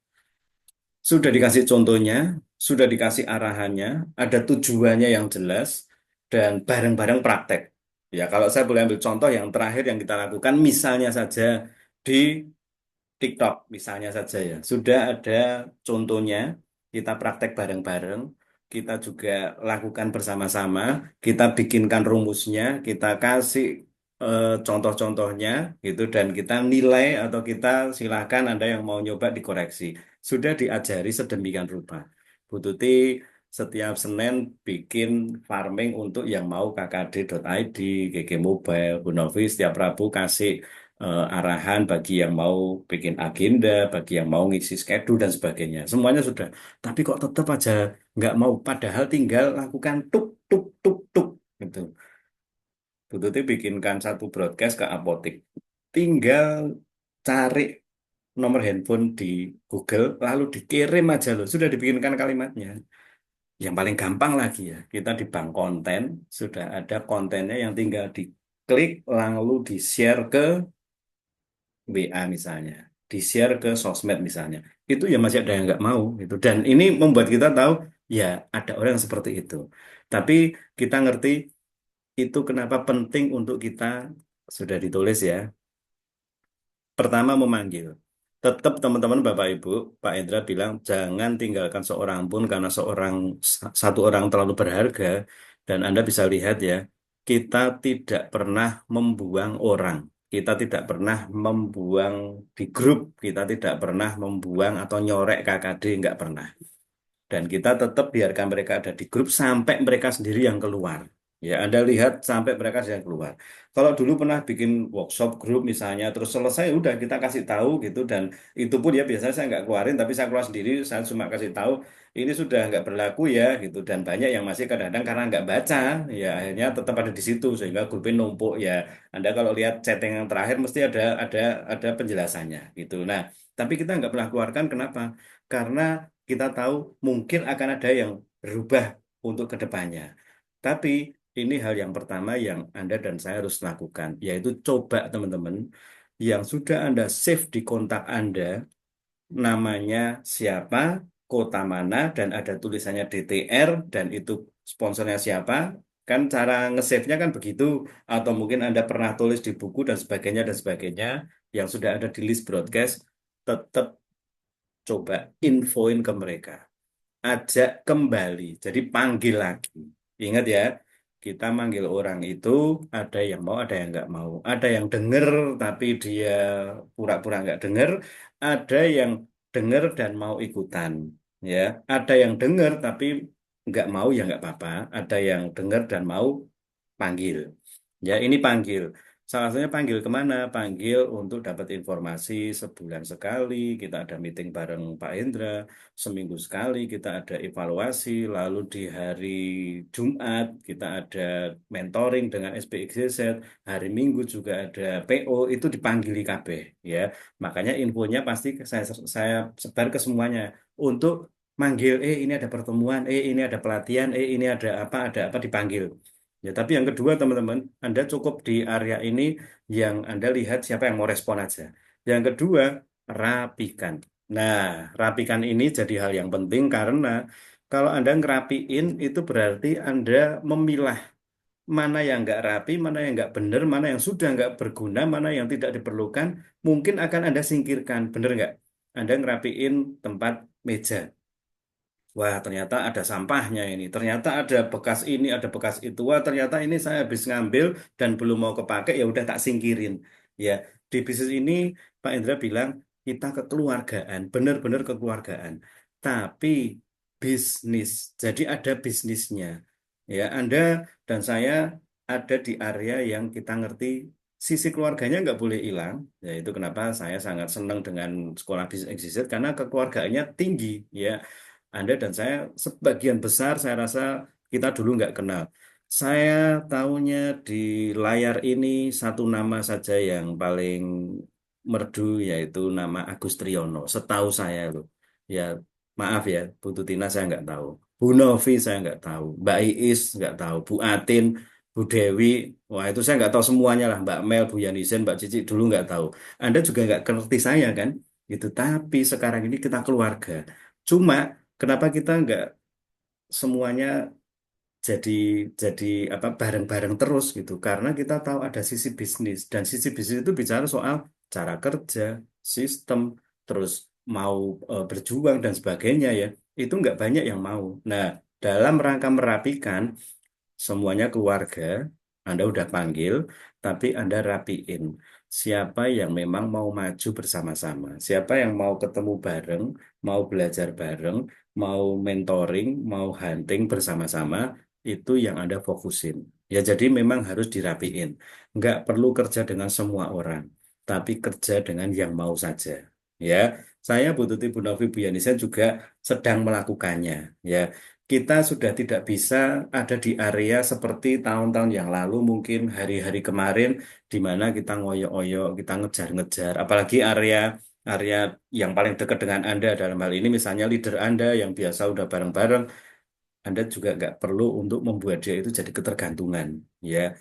Sudah dikasih contohnya, sudah dikasih arahannya, ada tujuannya yang jelas, dan bareng-bareng praktek. Ya, kalau saya boleh ambil contoh yang terakhir yang kita lakukan, misalnya saja di TikTok, misalnya saja ya. Sudah ada contohnya, kita praktek bareng-bareng, kita juga lakukan bersama-sama, kita bikinkan rumusnya, kita kasih contoh-contohnya, gitu, dan kita nilai atau kita silakan Anda yang mau nyoba dikoreksi. Sudah diajari sedemikian rupa. Bu Tuti setiap Senin bikin farming untuk yang mau kkd.id, GG Mobile, Bu Novi setiap Rabu kasih arahan bagi yang mau bikin agenda, bagi yang mau ngisi schedule dan sebagainya. Semuanya sudah. Tapi kok tetap aja nggak mau. Padahal tinggal lakukan tuk tuk tuk tuk gitu. Bu Tuti bikinkan satu broadcast ke apotik. Tinggal cari nomor handphone di Google, lalu dikirim aja loh. Sudah dibikinkan kalimatnya. Yang paling gampang lagi ya, kita di bank konten, sudah ada kontennya yang tinggal diklik, lalu di-share ke WA misalnya, di-share ke sosmed misalnya, itu ya masih ada yang nggak mau gitu. Dan ini membuat kita tahu ya ada orang yang seperti itu. Tapi kita ngerti itu kenapa penting untuk kita sudah ditulis ya. Pertama memanggil. Tetap teman-teman Bapak Ibu, Pak Indra bilang jangan tinggalkan seorang pun karena satu orang terlalu berharga dan Anda bisa lihat ya, kita tidak pernah membuang orang. Kita tidak pernah membuang di grup, kita tidak pernah membuang atau nyorek KKD, nggak pernah. Dan kita tetap biarkan mereka ada di grup sampai mereka sendiri yang keluar. Ya, Anda lihat sampai mereka yang keluar. Kalau dulu pernah bikin workshop grup misalnya, terus selesai udah kita kasih tahu gitu dan itu pun ya biasanya saya nggak keluarin, tapi saya keluar sendiri, saya cuma kasih tahu ini sudah nggak berlaku ya gitu dan banyak yang masih kadang-kadang karena nggak baca, ya akhirnya tetap ada di situ sehingga grupnya numpuk ya. Anda kalau lihat chatting yang terakhir mesti ada penjelasannya gitu. Nah, tapi kita nggak pernah keluarkan kenapa? Karena kita tahu mungkin akan ada yang berubah untuk kedepannya. Tapi ini hal yang pertama yang Anda dan saya harus lakukan, yaitu coba teman-teman yang sudah Anda save di kontak Anda, namanya siapa, kota mana, dan ada tulisannya DTR, dan itu sponsornya siapa, kan cara nge-save-nya kan begitu, atau mungkin Anda pernah tulis di buku dan sebagainya, yang sudah ada di list broadcast, tetap coba infoin ke mereka, ajak kembali. Jadi panggil lagi. Ingat ya, kita manggil orang itu ada yang mau, ada yang nggak mau. Ada yang denger tapi dia pura-pura nggak denger. Ada yang denger dan mau ikutan. Ya, ada yang denger tapi nggak mau ya nggak apa-apa. Ada yang denger dan mau panggil. Ya, ini panggil. Salah satunya panggil kemana? Panggil untuk dapat informasi sebulan sekali. Kita ada meeting bareng Pak Hendra. Seminggu sekali kita ada evaluasi. Lalu di hari Jumat kita ada mentoring dengan SPXZ. Hari Minggu juga ada PO. Itu dipanggili KB. Ya, makanya infonya pasti saya sebar ke semuanya untuk manggil. Ini ada pertemuan. Ini ada pelatihan. Ini ada apa dipanggil. Ya, tapi yang kedua teman-teman, Anda cukup di area ini yang Anda lihat siapa yang mau respon aja. Yang kedua, rapikan. Nah, rapikan ini jadi hal yang penting karena kalau Anda ngerapiin itu berarti Anda memilah mana yang nggak rapi, mana yang nggak benar, mana yang sudah nggak berguna, mana yang tidak diperlukan, mungkin akan Anda singkirkan. Benar nggak? Anda ngerapiin tempat meja. Wah, ternyata ada sampahnya ini. Ternyata ada bekas ini, ada bekas itu. Wah, ternyata ini saya habis ngambil dan belum mau kepake, ya udah tak singkirin. Ya, di bisnis ini Pak Indra bilang kita kekeluargaan, benar-benar kekeluargaan. Tapi bisnis, jadi ada bisnisnya. Ya, Anda dan saya ada di area yang kita ngerti sisi keluarganya nggak boleh hilang. Ya, itu kenapa saya sangat senang dengan sekolah bisnis exit karena kekeluargaannya tinggi. Ya, anda dan saya sebagian besar saya rasa kita dulu nggak kenal. Saya tahunya di layar ini satu nama saja yang paling merdu yaitu nama Agus Triyono. Setahu saya loh. Ya maaf ya, Bu Tutina saya nggak tahu. Bu Novi saya nggak tahu. Mbak Iis nggak tahu. Bu Atin, Bu Dewi, wah itu saya nggak tahu semuanya lah. Mbak Mel, Bu Yanisen, Mbak Cici dulu nggak tahu. Anda juga nggak ngerti saya kan? Gitu. Tapi sekarang ini kita keluarga. Cuma kenapa kita nggak semuanya jadi jadi apa bareng-bareng terus gitu karena kita tahu ada sisi bisnis dan sisi bisnis itu bicara soal cara kerja, sistem, terus mau berjuang dan sebagainya ya itu nggak banyak yang mau. Nah, dalam rangka merapikan semuanya keluarga, Anda udah panggil, tapi Anda rapiin. Siapa yang memang mau maju bersama-sama, siapa yang mau ketemu bareng, mau belajar bareng, mau mentoring, mau hunting bersama-sama, itu yang Anda fokusin. Ya, jadi memang harus dirapiin. Nggak perlu kerja dengan semua orang, tapi kerja dengan yang mau saja. Ya, saya Bu Tuti Bu Novi Bu Yanisa juga sedang melakukannya. Ya, kita sudah tidak bisa ada di area seperti tahun-tahun yang lalu, mungkin hari-hari kemarin, di mana kita ngoyo-ngoyo, kita ngejar-ngejar, apalagi area area yang paling dekat dengan Anda dalam hal ini, misalnya leader Anda yang biasa udah bareng-bareng, Anda juga nggak perlu untuk membuat dia itu jadi ketergantungan, ya.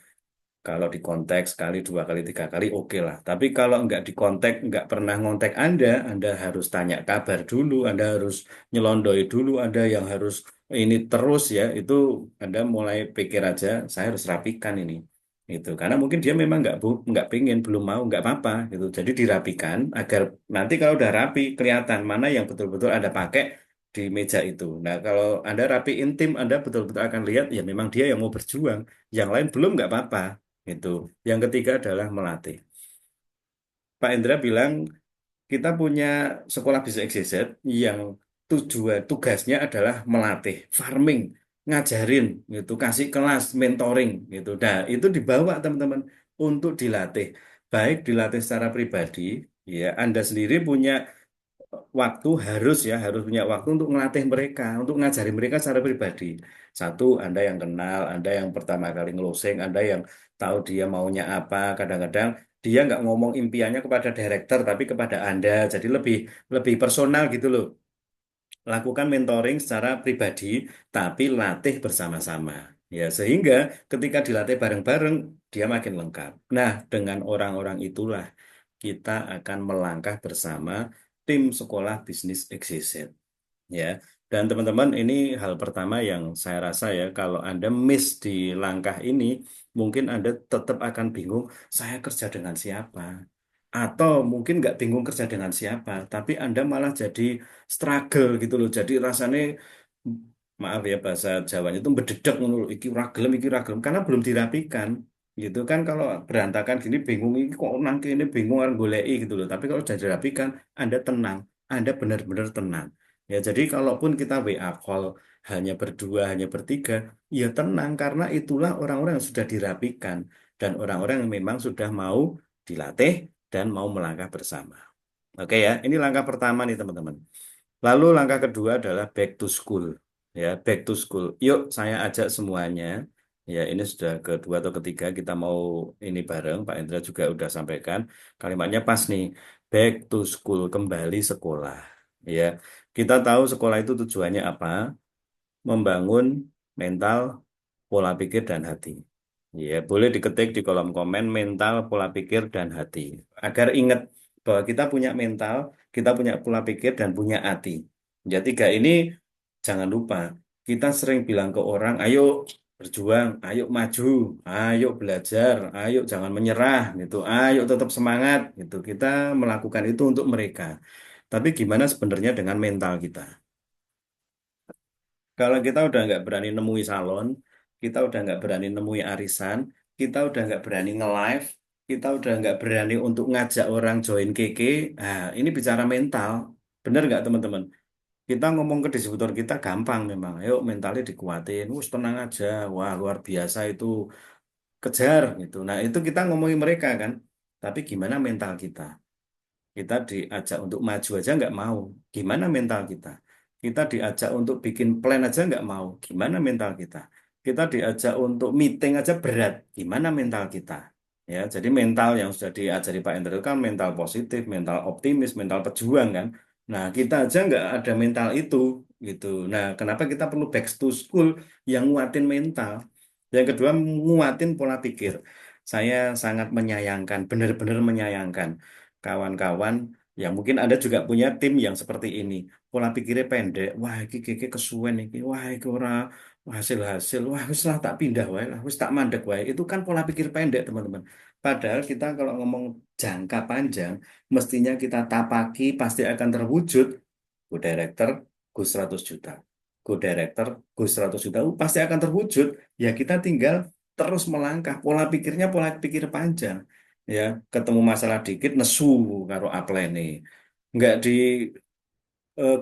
Kalau di kontak sekali, dua kali, tiga kali, oke lah. Tapi kalau nggak di kontak, nggak pernah ngontek Anda harus tanya kabar dulu, Anda harus nyelondoi dulu, Anda yang harus ini terus ya. Itu Anda mulai pikir aja, saya harus rapikan ini. Itu karena mungkin dia memang nggak pengen, belum mau, nggak apa-apa gitu. Jadi dirapikan agar nanti kalau udah rapi kelihatan mana yang betul-betul Anda pakai di meja itu. Nah, kalau Anda rapiin tim, Anda betul-betul akan lihat ya memang dia yang mau berjuang. Yang lain belum nggak apa-apa. Itu. Yang ketiga adalah melatih. Pak Indra bilang kita punya sekolah bisnis XYZ yang tugasnya adalah melatih, farming, ngajarin, gitu, kasih kelas, mentoring, gitu. Nah, itu dibawa teman-teman untuk dilatih. Baik dilatih secara pribadi, ya Anda sendiri punya waktu harus punya waktu untuk ngelatih mereka, untuk ngajari mereka secara pribadi. Satu, Anda yang kenal, Anda yang pertama kali ngelosing, Anda yang tahu dia maunya apa. Kadang-kadang dia nggak ngomong impiannya kepada director, tapi kepada Anda. Jadi lebih lebih personal gitu loh. Lakukan mentoring secara pribadi, tapi latih bersama-sama. Ya, sehingga ketika dilatih bareng-bareng, dia makin lengkap. Nah, dengan orang-orang itulah kita akan melangkah bersama tim sekolah bisnis XYZ. Ya, dan teman-teman ini hal pertama yang saya rasa ya, kalau Anda miss di langkah ini, mungkin Anda tetap akan bingung, saya kerja dengan siapa? Atau mungkin nggak bingung kerja dengan siapa, tapi Anda malah jadi struggle gitu loh. Jadi rasanya, maaf ya bahasa Jawanya itu bededek ngono lho, iki ra gelem, karena belum dirapikan. Gitu kan kalau berantakan gini bingung ini kok nang kene bingung orang goleki gitu loh. Tapi kalau sudah dirapikan, Anda tenang, Anda benar-benar tenang. Ya, jadi kalaupun kita WA call hanya berdua, hanya bertiga, ya tenang karena itulah orang-orang yang sudah dirapikan dan orang-orang yang memang sudah mau dilatih dan mau melangkah bersama. Oke ya, ini langkah pertama nih teman-teman. Lalu langkah kedua adalah back to school. Ya, back to school. Yuk, saya ajak semuanya. Ya, ini sudah kedua atau ketiga kita mau ini bareng. Pak Indra juga udah sampaikan. Kalimatnya pas nih. Back to school, kembali sekolah. Ya, kita tahu sekolah itu tujuannya apa? Membangun mental, pola pikir, dan hati. Ya, boleh diketik di kolom komen mental, pola pikir, dan hati. Agar ingat bahwa kita punya mental, kita punya pola pikir, dan punya hati. Ya, tiga ini jangan lupa. Kita sering bilang ke orang, ayo berjuang, ayo maju, ayo belajar, ayo jangan menyerah, gitu. Ayo tetap semangat, gitu. Kita melakukan itu untuk mereka. Tapi gimana sebenarnya dengan mental kita? Kalau kita udah nggak berani nemui salon, kita udah nggak berani nemui arisan, kita udah nggak berani nge-live, kita udah nggak berani untuk ngajak orang join KK, nah ini bicara mental. Bener nggak teman-teman? Kita ngomong ke distributor kita gampang memang. Ayo mentalnya dikuatin, wus tenang aja, wah luar biasa itu, kejar gitu. Nah itu kita ngomongin mereka kan. Tapi gimana mental kita? Kita diajak untuk maju aja nggak mau. Gimana mental kita? Kita diajak untuk bikin plan aja nggak mau. Gimana mental kita? kita diajak untuk meeting aja berat. Gimana mental kita? Ya, jadi mental yang sudah diajari Pak Hendro itu kan mental positif, mental optimis, mental pejuang kan. Nah, kita aja nggak ada mental itu gitu. Nah, kenapa kita perlu back to school yang nguatin mental? Yang kedua, nguatin pola pikir. Saya sangat menyayangkan, benar-benar menyayangkan kawan-kawan yang mungkin Anda juga punya tim yang seperti ini. Pola pikirnya pendek. Wah, iki kesuwen iki. Wah, iki ora hasil-hasil. Wah, wis lah tak pindah wae lah, wis tak mandek wae. Itu kan pola pikir pendek, teman-teman. Padahal kita kalau ngomong jangka panjang, mestinya kita tapaki pasti akan terwujud. Go director, go 100 juta. Go director, go 100 juta. Pasti akan terwujud. Ya kita tinggal terus melangkah. Pola pikirnya pola pikir panjang. Ya, ketemu masalah dikit nesu karo aplene. Nggak di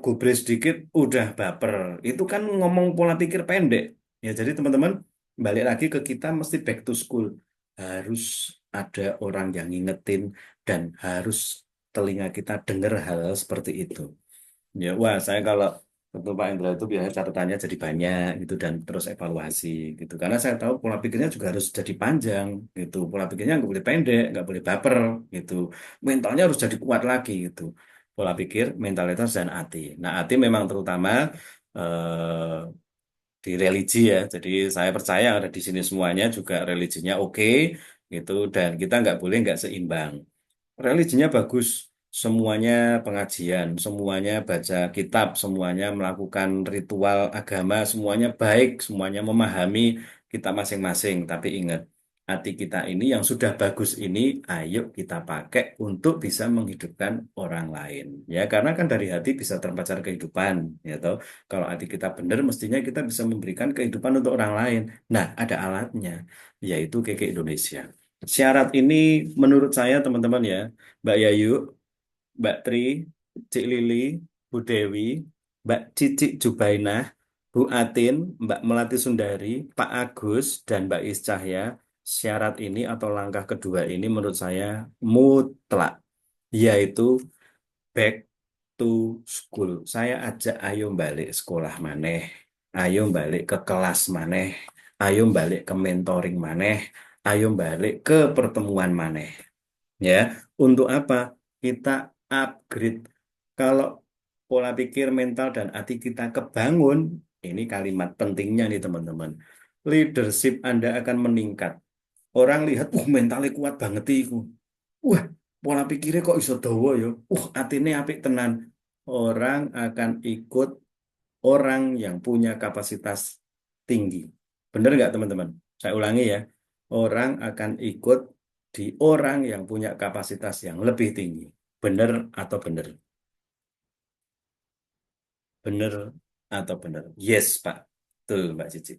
gubris sedikit udah baper. Itu kan ngomong pola pikir pendek. Ya, jadi teman-teman balik lagi ke kita mesti back to school. Harus ada orang yang ngingetin dan harus telinga kita dengar hal seperti itu. Ya, wah saya kalau untuk Pak Indra itu biasanya catatannya jadi banyak gitu dan terus evaluasi gitu. Karena saya tahu pola pikirnya juga harus jadi panjang gitu. Pola pikirnya nggak boleh pendek, nggak boleh baper gitu. Mentalnya harus jadi kuat lagi gitu. Pola pikir, mentalitas dan hati. Nah, hati memang terutama eh, di religi ya. Jadi saya percaya ada di sini semuanya juga religinya oke gitu dan kita nggak boleh nggak seimbang. Religinya bagus, semuanya pengajian, semuanya baca kitab, semuanya melakukan ritual agama, semuanya baik, semuanya memahami kita masing-masing. Tapi ingat, hati kita ini yang sudah bagus ini, ayo kita pakai untuk bisa menghidupkan orang lain. Ya, karena kan dari hati bisa terpancar kehidupan, ya toh. Kalau hati kita benar, mestinya kita bisa memberikan kehidupan untuk orang lain. Nah, ada alatnya, yaitu KK Indonesia. Syarat ini menurut saya teman-teman ya, Mbak Yayu, Mbak Tri, Cik Lili, Bu Dewi, Mbak Cici Jubainah, Bu Atin, Mbak Melati Sundari, Pak Agus, dan Mbak Is Cahya, syarat ini atau langkah kedua ini menurut saya mutlak, yaitu back to school. Saya ajak ayo balik sekolah maneh, ayo balik ke kelas maneh, ayo balik ke mentoring maneh, ayo balik ke pertemuan maneh. Ya, untuk apa? Kita upgrade. Kalau pola pikir mental dan hati kita kebangun, ini kalimat pentingnya nih teman-teman. Leadership Anda akan meningkat. Orang lihat, mentalnya kuat banget iku. Wah, pola pikirnya kok iso dawa ya. Atine apik tenan. Orang akan ikut orang yang punya kapasitas tinggi. Benar nggak teman-teman? Saya ulangi ya. Orang akan ikut di orang yang punya kapasitas yang lebih tinggi. Benar atau benar? Benar atau benar? Yes, Pak. Betul, Mbak Cici.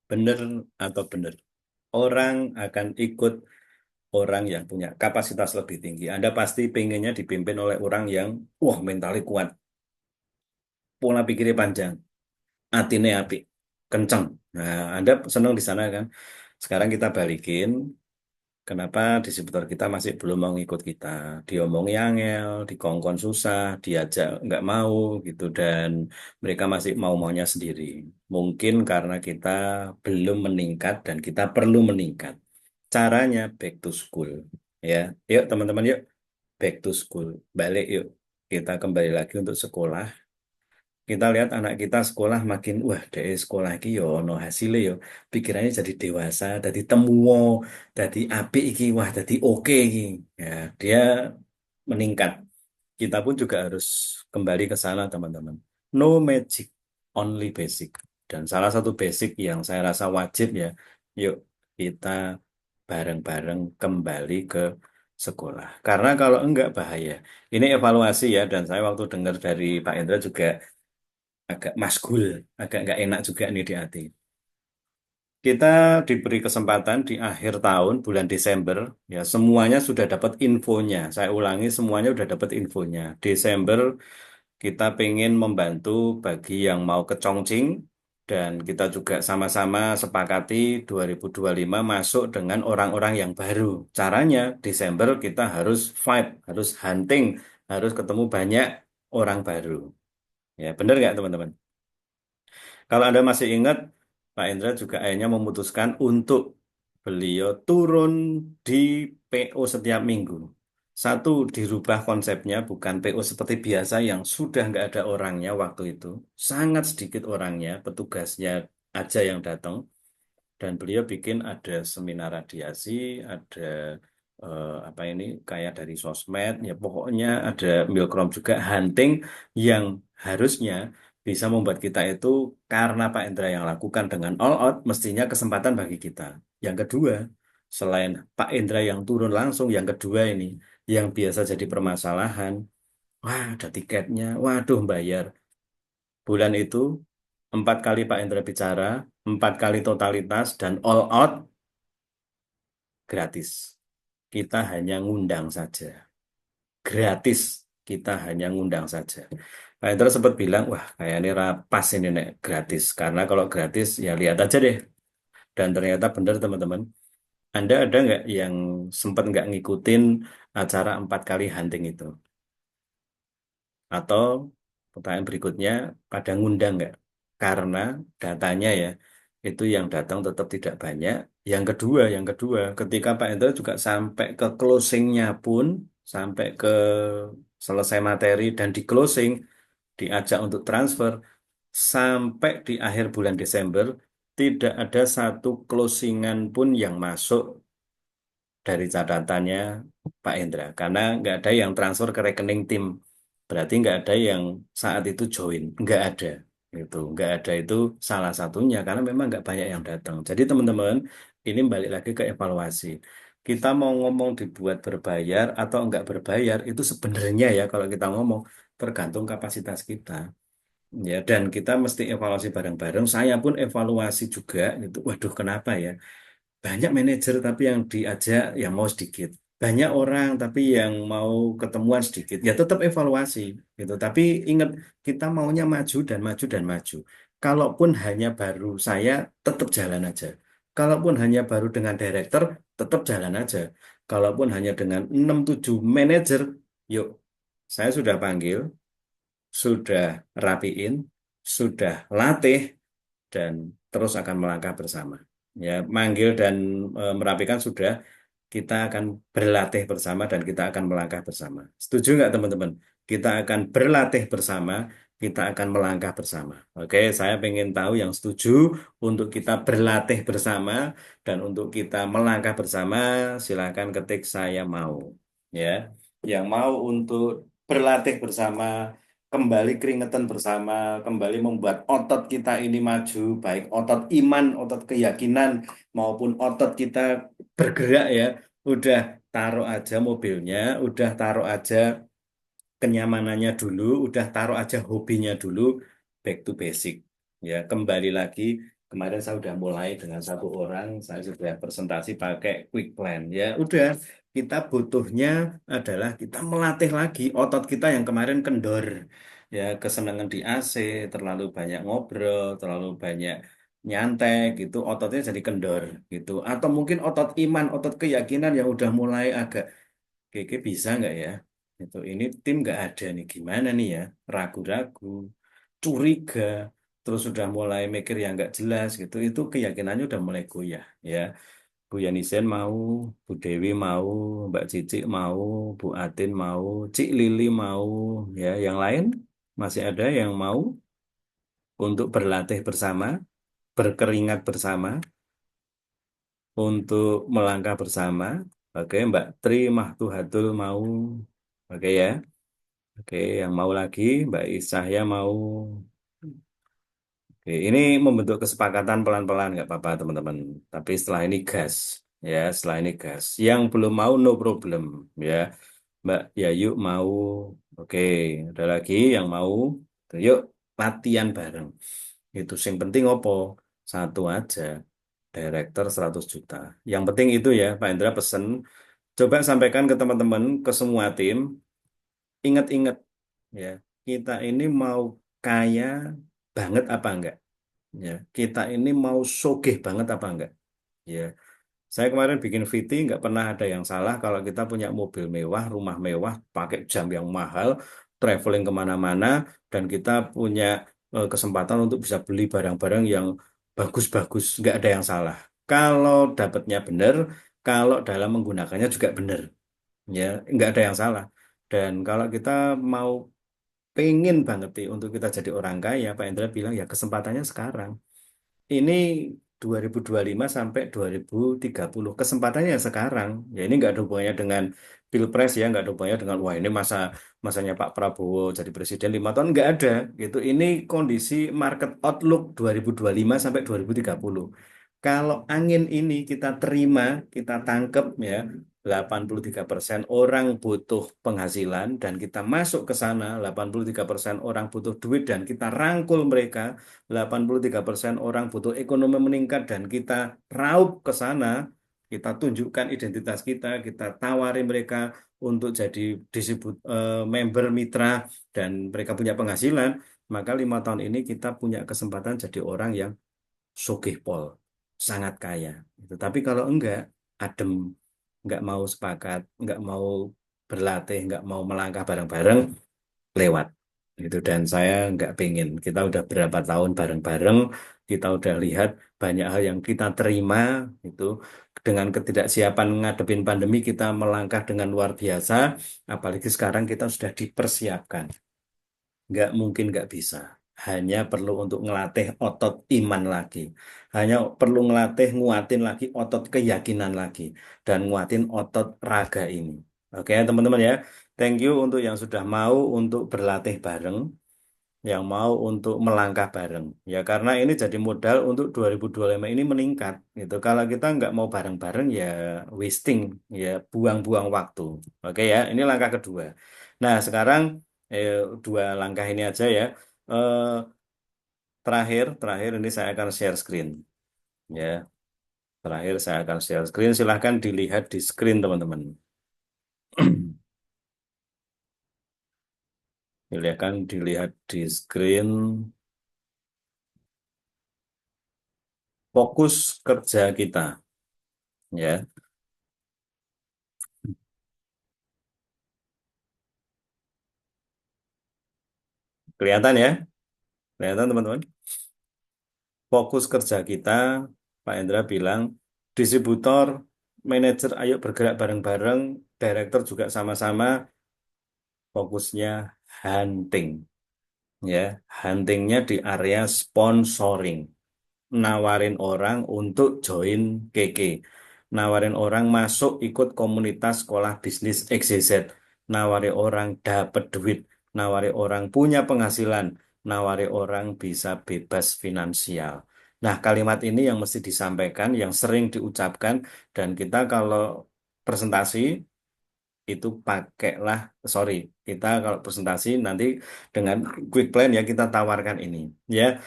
Benar atau benar? Orang akan ikut orang yang punya kapasitas lebih tinggi. Anda pasti pengennya dipimpin oleh orang yang, wah, mentalnya kuat, pola pikirnya panjang, atine apik, kenceng. Nah, Anda senang di sana kan? Sekarang kita balikin, kenapa distributor kita masih belum mau ngikut kita? Diomongi angel, dikongkon susah, diajak nggak mau gitu, dan mereka masih mau-maunya sendiri. Mungkin karena kita belum meningkat dan kita perlu meningkat. Caranya back to school. Ya, yuk teman-teman yuk back to school. Balik yuk. Kita kembali lagi untuk sekolah. Kita lihat anak kita sekolah makin, wah dari sekolah iki yo no hasilnya yo. Pikirannya jadi dewasa, jadi temuo, jadi apik iki, wah jadi oke iki. Ya, dia meningkat. Kita pun juga harus kembali ke sana, teman-teman. No magic, only basic. Dan salah satu basic yang saya rasa wajib ya, yuk kita bareng-bareng kembali ke sekolah. Karena kalau enggak bahaya. Ini evaluasi ya, dan saya waktu dengar dari Pak Indra juga agak masgul, agak nggak enak juga nih di hati. Kita diberi kesempatan di akhir tahun, bulan Desember, ya semuanya sudah dapat infonya. Saya ulangi, semuanya sudah dapat infonya. Desember kita pengen membantu bagi yang mau ke Chongqing, dan kita juga sama-sama sepakati 2025 masuk dengan orang-orang yang baru. Caranya, Desember kita harus fight, harus hunting, harus ketemu banyak orang baru. Ya, benar nggak teman-teman? Kalau Anda masih ingat, Pak Indra juga akhirnya memutuskan untuk beliau turun di PO setiap minggu. Satu, dirubah konsepnya, bukan PO seperti biasa yang sudah nggak ada orangnya waktu itu. Sangat sedikit orangnya, petugasnya aja yang datang. Dan beliau bikin ada seminar radiasi, ada apa ini kayak dari sosmed, ya pokoknya ada milkrom juga hunting yang harusnya bisa membuat kita itu karena Pak Indra yang lakukan dengan all out, mestinya kesempatan bagi kita. Yang kedua, selain Pak Indra yang turun langsung, yang kedua ini yang biasa jadi permasalahan, wah ada tiketnya, waduh bayar. Bulan itu 4 kali Pak Indra bicara, 4 kali totalitas dan all out gratis. Kita hanya ngundang saja. Gratis. Kita hanya ngundang saja. Pak Indra sempat bilang, wah kayaknya pas ini nek gratis. Karena kalau gratis ya lihat aja deh. Dan ternyata benar teman-teman. Anda ada nggak yang sempat nggak ngikutin acara 4 kali hunting itu? Atau pertanyaan berikutnya, pada ngundang nggak? Karena datanya ya, itu yang datang tetap tidak banyak. Yang kedua, ketika Pak Hendra juga sampai ke closingnya pun, sampai ke selesai materi dan di closing, diajak untuk transfer, sampai di akhir bulan Desember, tidak ada satu closingan pun yang masuk dari catatannya Pak Hendra karena nggak ada yang transfer ke rekening tim berarti nggak ada yang saat itu join nggak ada itu nggak ada itu salah satunya karena memang nggak banyak yang datang jadi teman-teman ini balik lagi ke evaluasi kita mau ngomong dibuat berbayar atau nggak berbayar itu sebenarnya ya kalau kita ngomong tergantung kapasitas kita ya dan kita mesti evaluasi bareng-bareng saya pun evaluasi juga itu waduh kenapa ya banyak manajer tapi yang diajak yang mau sedikit. Banyak orang tapi yang mau ketemuan sedikit. Ya tetap evaluasi gitu. Tapi ingat kita maunya maju dan maju dan maju. Kalaupun hanya baru saya tetap jalan aja. Kalaupun hanya baru dengan director tetap jalan aja. Kalaupun hanya dengan 6 7 manajer, yuk saya sudah panggil, sudah rapiin, sudah latih dan terus akan melangkah bersama. Ya, manggil dan merapikan sudah, kita akan berlatih bersama dan kita akan melangkah bersama. Setuju nggak teman-teman? Kita akan berlatih bersama, kita akan melangkah bersama. Oke, saya pengen tahu yang setuju untuk kita berlatih bersama dan untuk kita melangkah bersama, silakan ketik saya mau. Ya, yang mau untuk berlatih bersama, kembali keringetan bersama, kembali membuat otot kita ini maju, baik otot iman, otot keyakinan, maupun otot kita bergerak ya. Udah taruh aja mobilnya, udah taruh aja kenyamanannya dulu, udah taruh aja hobinya dulu, back to basic. Ya, kembali lagi. Kemarin saya udah mulai dengan satu orang, saya sudah presentasi pakai quick plan. Ya, udah. Kita butuhnya adalah kita melatih lagi otot kita yang kemarin kendor. Ya, kesenangan di AC, terlalu banyak ngobrol, terlalu banyak nyantai gitu, ototnya jadi kendor gitu. Atau mungkin otot iman, otot keyakinan yang udah mulai agak Keke bisa nggak ya? Itu ini tim nggak ada nih gimana nih ya? Ragu-ragu, curiga, terus sudah mulai mikir yang nggak jelas gitu. Itu keyakinannya udah mulai goyah ya. Bu Yanisen mau, Bu Dewi mau, Mbak Cici mau, Bu Atin mau, Cik Lili mau, ya. Yang lain masih ada yang mau untuk berlatih bersama, berkeringat bersama, untuk melangkah bersama. Oke, Mbak Tri Mahtuhatul mau. Oke ya. Oke, yang mau lagi, Mbak Isah mau. Oke, ini membentuk kesepakatan pelan-pelan, nggak apa-apa teman-teman. Tapi setelah ini gas, ya, setelah ini gas. Yang belum mau, no problem, ya. Mbak Yayu mau. Oke, ada lagi yang mau. Yuk, latihan bareng. Itu yang penting opo. Satu aja, director 100 juta. Yang penting itu ya, Pak Indra pesen. Coba sampaikan ke teman-teman, ke semua tim. Ingat-ingat ya kita ini mau kaya banget apa enggak ya kita ini mau sogeh banget apa enggak ya saya kemarin bikin VT nggak pernah ada yang salah kalau kita punya mobil mewah rumah mewah pakai jam yang mahal traveling kemana-mana dan kita punya kesempatan untuk bisa beli barang-barang yang bagus-bagus, nggak ada yang salah. Kalau dapatnya benar, kalau dalam menggunakannya juga benar, ya nggak ada yang salah. Dan kalau kita mau pengen banget nih untuk kita jadi orang kaya, Pak Indra bilang ya kesempatannya sekarang. Ini 2025 sampai 2030. Kesempatannya sekarang. Ya ini nggak ada hubungannya dengan Pilpres ya, nggak ada hubungannya dengan wah ini masanya Pak Prabowo jadi presiden 5 tahun nggak ada gitu. Ini kondisi market outlook 2025 sampai 2030. Kalau angin ini kita terima, kita tangkep ya, 83% orang butuh penghasilan dan kita masuk ke sana, 83% orang butuh duit dan kita rangkul mereka, 83% orang butuh ekonomi meningkat dan kita raup ke sana, kita tunjukkan identitas kita tawari mereka untuk jadi member mitra dan mereka punya penghasilan, maka 5 tahun ini kita punya kesempatan jadi orang yang sugih pol, sangat kaya. Gitu. Tapi kalau enggak, adem, enggak mau sepakat, enggak mau berlatih, enggak mau melangkah bareng-bareng, lewat gitu. Dan saya nggak pengen kita udah berapa tahun bareng-bareng, kita udah lihat banyak hal yang kita terima itu dengan ketidaksiapan ngadepin pandemi kita melangkah dengan luar biasa, apalagi sekarang kita sudah dipersiapkan, nggak mungkin nggak bisa. Hanya perlu untuk ngelatih otot iman lagi, hanya perlu ngelatih nguatin lagi otot keyakinan lagi, dan nguatin otot raga ini. Oke teman-teman ya, thank you untuk yang sudah mau untuk berlatih bareng, yang mau untuk melangkah bareng. Ya karena ini jadi modal untuk 2025 ini meningkat gitu. Kalau kita nggak mau bareng-bareng ya wasting, ya buang-buang waktu. Oke ya, ini langkah kedua. Nah sekarang eh, dua langkah ini aja ya. Eh, terakhir ini saya akan share screen. Ya, terakhir saya akan share screen. Silahkan dilihat di screen teman-teman. Silahkan dilihat di screen. Fokus kerja kita. Ya, kelihatan ya? Kelihatan teman-teman? Fokus kerja kita, Pak Endra bilang, distributor, manajer, ayo bergerak bareng-bareng, director juga sama-sama, fokusnya hunting. Ya, huntingnya di area sponsoring. Nawarin orang untuk join KK. Nawarin orang masuk ikut komunitas sekolah bisnis XYZ. Nawari orang dapat duit. Nawari orang punya penghasilan. Nawari orang bisa bebas finansial. Nah, kalimat ini yang mesti disampaikan, yang sering diucapkan, dan kita kalau presentasi itu pakailah, sorry, kita kalau presentasi nanti dengan quick plan ya kita tawarkan ini. Ya,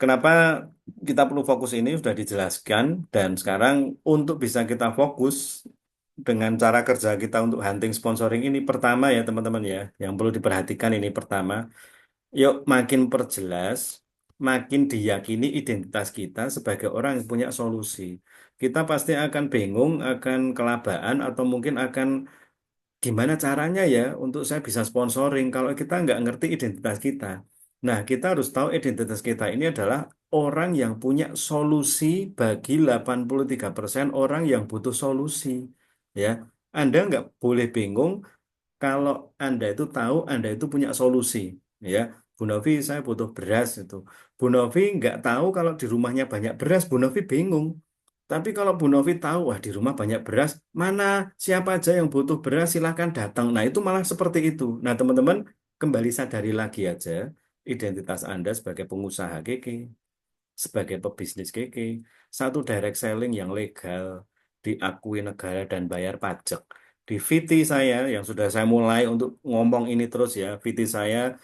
kenapa kita perlu fokus ini sudah dijelaskan dan sekarang untuk bisa kita fokus dengan cara kerja kita untuk hunting sponsoring ini pertama ya teman-teman ya, yang perlu diperhatikan ini pertama, yuk makin perjelas, makin diyakini identitas kita sebagai orang yang punya solusi. Kita pasti akan bingung, akan kelabaan atau mungkin akan gimana caranya ya untuk saya bisa sponsoring kalau kita nggak ngerti identitas kita. Nah, kita harus tahu identitas kita ini adalah orang yang punya solusi bagi 83% orang yang butuh solusi. Ya, Anda nggak boleh bingung kalau Anda itu tahu Anda itu punya solusi. Ya, Bu Novi, saya butuh beras itu. Bu Novi nggak tahu kalau di rumahnya banyak beras, Bu Novi bingung. Tapi kalau Bu Novi tahu, wah di rumah banyak beras, mana siapa aja yang butuh beras silahkan datang. Nah itu malah seperti itu. Nah teman-teman kembali sadari lagi aja identitas Anda sebagai pengusaha KK, sebagai pebisnis KK, satu direct selling yang legal, diakui negara dan bayar pajak. Di VT saya yang sudah saya mulai untuk ngomong ini terus ya, VT saya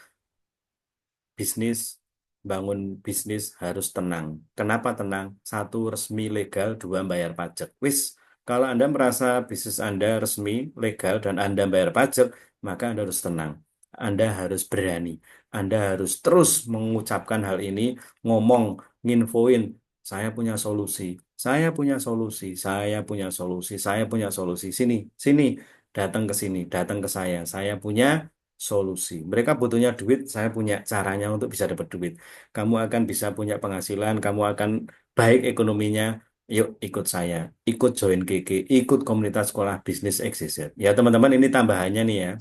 bisnis, bangun bisnis harus tenang. Kenapa tenang? Satu, resmi, legal. Dua, bayar pajak. Wis, kalau Anda merasa bisnis Anda resmi, legal, dan Anda bayar pajak, maka Anda harus tenang. Anda harus berani. Anda harus terus mengucapkan hal ini, ngomong, nginfoin, saya punya solusi. Saya punya solusi. Saya punya solusi. Saya punya solusi. Sini, sini. Datang ke sini. Datang ke saya. Saya punya solusi. Mereka butuhnya duit, saya punya caranya untuk bisa dapat duit. Kamu akan bisa punya penghasilan, kamu akan baik ekonominya. Yuk ikut saya, ikut join GG, ikut komunitas sekolah bisnis XYZ. Ya teman-teman, ini tambahannya nih ya.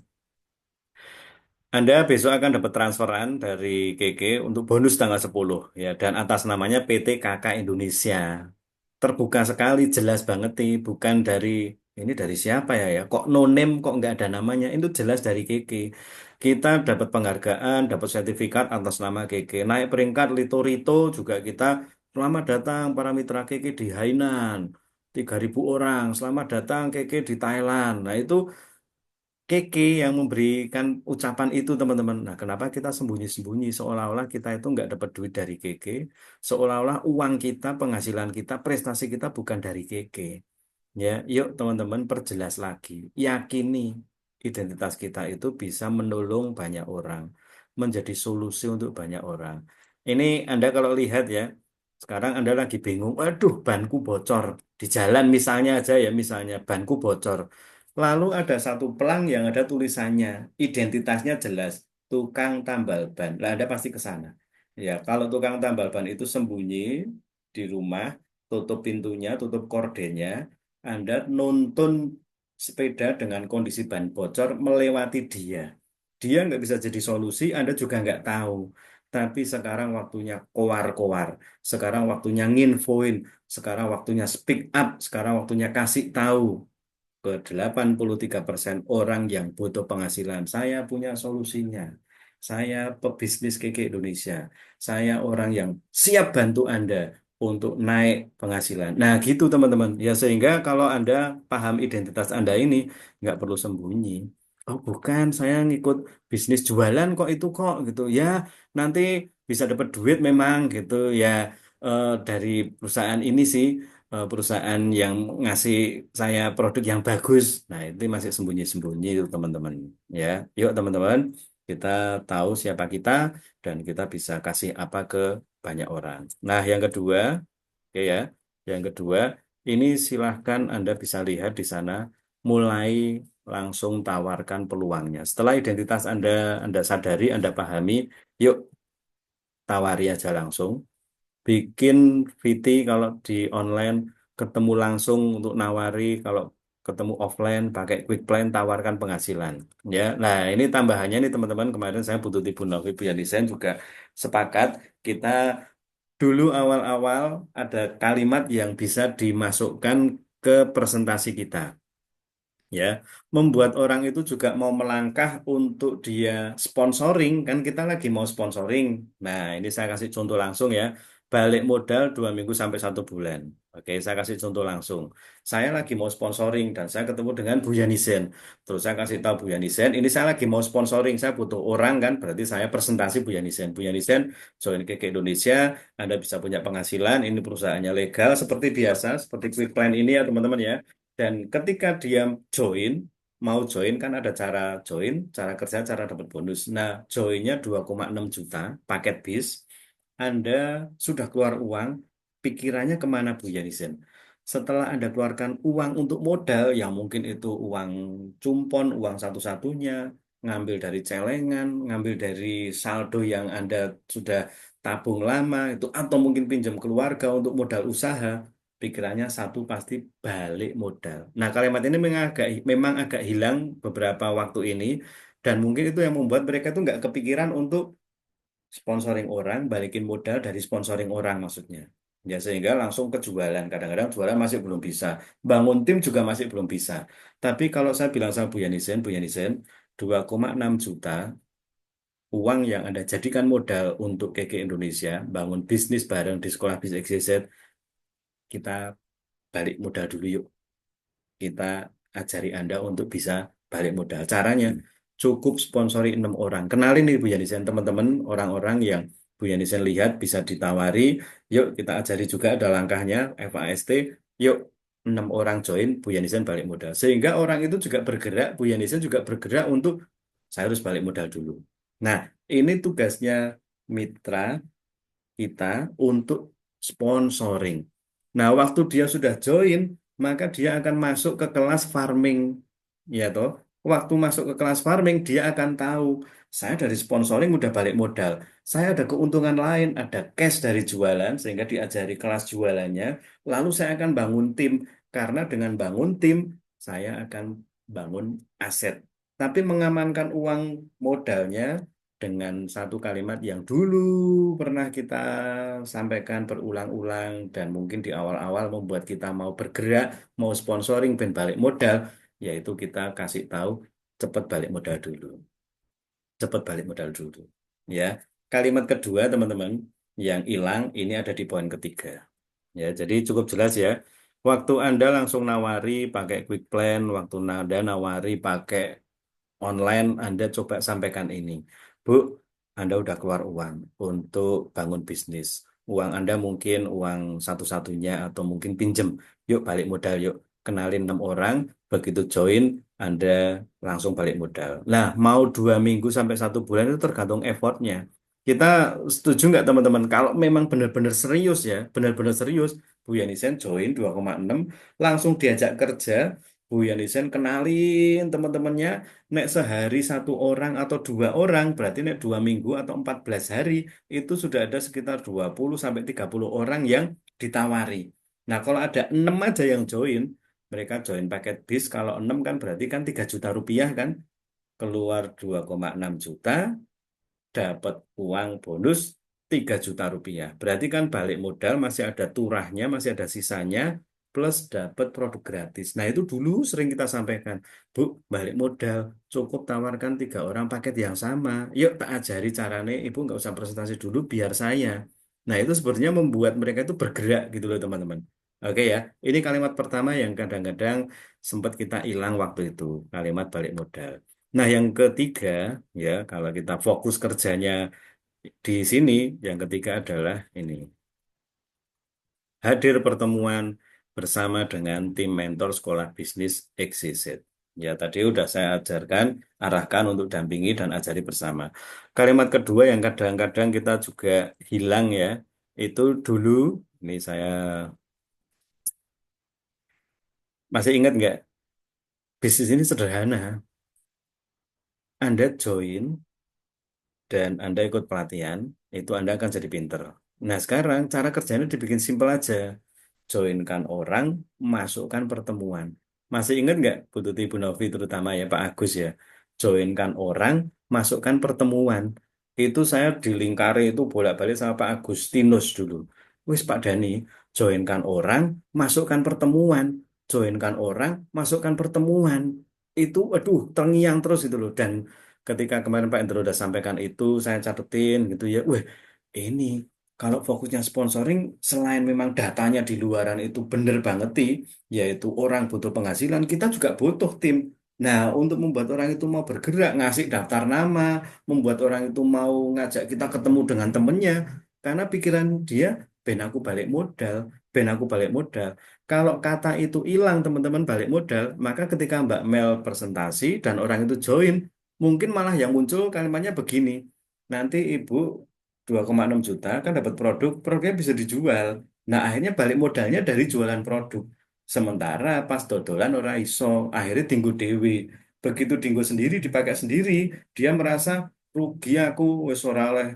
Anda besok akan dapat transferan dari KK untuk bonus tanggal 10 ya, dan atas namanya PT KK Indonesia. Terbuka sekali, jelas banget nih, bukan dari ini dari siapa ya? Kok no name, kok nggak ada namanya? Itu jelas dari KK. Kita dapat penghargaan, dapat sertifikat atas nama KK. Naik peringkat Lito-Rito juga kita, selamat datang para mitra KK di Hainan. 3.000 orang, selamat datang KK di Thailand. Nah, itu Keke yang memberikan ucapan itu teman-teman. Nah, kenapa kita sembunyi-sembunyi seolah-olah kita itu nggak dapat duit dari Keke, seolah-olah uang kita, penghasilan kita, prestasi kita bukan dari Keke. Ya, yuk teman-teman perjelas lagi. Yakini identitas kita itu bisa menolong banyak orang, menjadi solusi untuk banyak orang. Ini Anda kalau lihat ya, sekarang Anda lagi bingung, waduh banku bocor. Di jalan misalnya aja ya, misalnya banku bocor. Lalu ada satu pelang yang ada tulisannya, identitasnya jelas, tukang tambal ban. Lah Anda pasti ke sana. Ya, kalau tukang tambal ban itu sembunyi di rumah, tutup pintunya, tutup kordennya, anda nuntun sepeda dengan kondisi ban bocor melewati dia. Dia nggak bisa jadi solusi, Anda juga nggak tahu. Tapi sekarang waktunya kowar-kowar. Sekarang waktunya nginfoin. Sekarang waktunya speak up. Sekarang waktunya kasih tahu ke 83% orang yang butuh penghasilan. Saya punya solusinya. Saya pebisnis KK Indonesia. Saya orang yang siap bantu Anda untuk naik penghasilan. Nah, gitu teman-teman. Ya, sehingga kalau Anda paham identitas Anda ini, nggak perlu sembunyi. Oh, bukan, saya ngikut bisnis jualan kok itu kok gitu. Ya, nanti bisa dapat duit memang gitu. Ya, dari perusahaan ini sih perusahaan yang ngasih saya produk yang bagus. Nah, itu masih sembunyi-sembunyi itu teman-teman. Ya, yuk teman-teman, kita tahu siapa kita dan kita bisa kasih apa ke banyak orang. Nah, yang kedua, oke ya, yang kedua, ini silahkan Anda bisa lihat di sana, mulai langsung tawarkan peluangnya. Setelah identitas Anda sadari, Anda pahami, yuk tawari aja langsung. Bikin VT kalau di online, ketemu langsung untuk nawari, kalau ketemu offline pakai quick plan tawarkan penghasilan ya. Nah, ini tambahannya nih teman-teman, kemarin saya butuh Ibu Novi Punya Desain juga sepakat kita dulu awal-awal ada kalimat yang bisa dimasukkan ke presentasi kita ya, membuat orang itu juga mau melangkah untuk dia sponsoring. Kan kita lagi mau sponsoring. Nah, ini saya kasih contoh langsung ya, balik modal 2 minggu sampai 1 bulan. Oke, saya kasih contoh langsung. Saya lagi mau sponsoring dan saya ketemu dengan Bu Yanisen. Terus saya kasih tahu Bu Yanisen, ini saya lagi mau sponsoring, saya butuh orang kan, berarti saya presentasi Bu Yanisen. Bu Yanisen join ke Indonesia, Anda bisa punya penghasilan, ini perusahaannya legal seperti biasa, seperti Quick Plan ini ya teman-teman ya. Dan ketika dia join, mau join kan ada cara join, cara kerja, cara dapat bonus. Nah, joinnya 2,6 juta, paket bis. Anda sudah keluar uang, pikirannya kemana Bu Yanisen? Setelah Anda keluarkan uang untuk modal, yang mungkin itu uang cumpon, uang satu-satunya, ngambil dari celengan, ngambil dari saldo yang Anda sudah tabung lama, itu atau mungkin pinjam keluarga untuk modal usaha, pikirannya satu pasti balik modal. Nah, kalimat ini memang agak hilang beberapa waktu ini, dan mungkin itu yang membuat mereka itu nggak kepikiran untuk sponsoring orang, balikin modal dari sponsoring orang maksudnya. Ya, sehingga langsung ke jualan. Kadang-kadang jualan masih belum bisa. Bangun tim juga masih belum bisa. Tapi kalau saya bilang sama Bu Yanisen, 2,6 juta uang yang Anda jadikan modal untuk KK Indonesia, bangun bisnis bareng di sekolah bisnis XYZ, kita balik modal dulu yuk. Kita ajari Anda untuk bisa balik modal. Caranya cukup sponsori 6 orang. Kenalin nih Bu Yanisen, teman-teman orang-orang yang Bu Yanisen lihat bisa ditawari. Yuk kita ajari juga ada langkahnya FAST. Yuk 6 orang join, Bu Yanisen balik modal. Sehingga orang itu juga bergerak, Bu Yanisen juga bergerak untuk saya harus balik modal dulu. Nah, ini tugasnya mitra kita untuk sponsoring. Nah, waktu dia sudah join, maka dia akan masuk ke kelas farming, ya toh. waktu masuk ke kelas farming dia akan tahu saya dari sponsoring udah balik modal. Saya ada keuntungan lain, ada cash dari jualan sehingga diajari kelas jualannya. Lalu saya akan bangun tim karena dengan bangun tim saya akan bangun aset. Tapi mengamankan uang modalnya dengan satu kalimat yang dulu pernah kita sampaikan berulang-ulang dan mungkin di awal-awal membuat kita mau bergerak, mau sponsoring dan balik modal, yaitu kita kasih tahu cepat balik modal dulu. Cepat balik modal dulu. Ya. Kalimat kedua, teman-teman, yang hilang ini ada di poin ketiga. Ya, jadi cukup jelas ya. Waktu Anda langsung nawari pakai quick plan, waktu Anda nawari pakai online, Anda coba sampaikan ini. Bu, Anda udah keluar uang untuk bangun bisnis. Uang Anda mungkin uang satu-satunya atau mungkin pinjem. Yuk balik modal, yuk. Kenalin 6 orang, begitu join, Anda langsung balik modal. Nah, mau 2 minggu sampai 1 bulan itu tergantung effortnya. Kita setuju nggak teman-teman? Kalau memang benar-benar serius ya, benar-benar serius, Bu Yanisen join 2,6, langsung diajak kerja, Bu Yanisen kenalin teman-temannya. Nek sehari 1 orang atau 2 orang, berarti nek 2 minggu atau 14 hari, itu sudah ada sekitar 20 sampai 30 orang yang ditawari. Nah, kalau ada 6 aja yang join, mereka join paket bis, kalau 6 kan berarti kan 3 juta rupiah kan, keluar 2,6 juta, dapat uang bonus 3 juta rupiah. Berarti kan balik modal masih ada turahnya, masih ada sisanya, plus dapat produk gratis. Nah itu dulu sering kita sampaikan, Bu, balik modal, cukup tawarkan 3 orang paket yang sama. Yuk tak ajari caranya, Ibu nggak usah presentasi dulu, biar saya. Nah itu sebenarnya membuat mereka itu bergerak gitu loh teman-teman. Oke ya, ini kalimat pertama yang kadang-kadang sempat kita hilang waktu itu, kalimat balik modal. Nah, yang ketiga, ya, kalau kita fokus kerjanya di sini, yang ketiga adalah ini, hadir pertemuan bersama dengan tim mentor Sekolah Bisnis XYZ. Ya, tadi udah saya ajarkan, arahkan untuk dampingi dan ajari bersama. Kalimat kedua yang kadang-kadang kita juga hilang ya, itu dulu, ini saya masih ingat nggak, bisnis ini sederhana. Anda join dan Anda ikut pelatihan, itu Anda akan jadi pinter. Nah, sekarang cara kerjanya dibikin simpel aja. Joinkan orang, masukkan pertemuan. Masih ingat nggak, Bu Tuti, Bu Novi, terutama ya Pak Agus ya? Joinkan orang, masukkan pertemuan. Itu saya dilingkari itu bolak-balik sama Pak Agustinus dulu. Wis Pak Dani, joinkan orang, masukkan pertemuan. Joinkan orang, masukkan pertemuan. Itu, aduh, terngiang terus itu loh. Dan ketika kemarin Pak Endro udah sampaikan itu, saya catetin gitu ya. Wah, ini kalau fokusnya sponsoring, selain memang datanya di luaran itu bener banget sih, yaitu orang butuh penghasilan, kita juga butuh tim. Nah, untuk membuat orang itu mau bergerak, ngasih daftar nama, membuat orang itu mau ngajak kita ketemu dengan temennya, karena pikiran dia, ben aku balik modal, ben aku balik modal. Kalau kata itu hilang, teman-teman balik modal, maka ketika Mbak Mel presentasi dan orang itu join, mungkin malah yang muncul kalimatnya begini. Nanti Ibu 2,6 juta kan dapat produk, produknya bisa dijual. Nah, akhirnya balik modalnya dari jualan produk. Sementara pas dodolan ora iso, akhirnya tinggu dewi. Begitu tinggu sendiri dipakai sendiri, dia merasa rugi aku wis ora oleh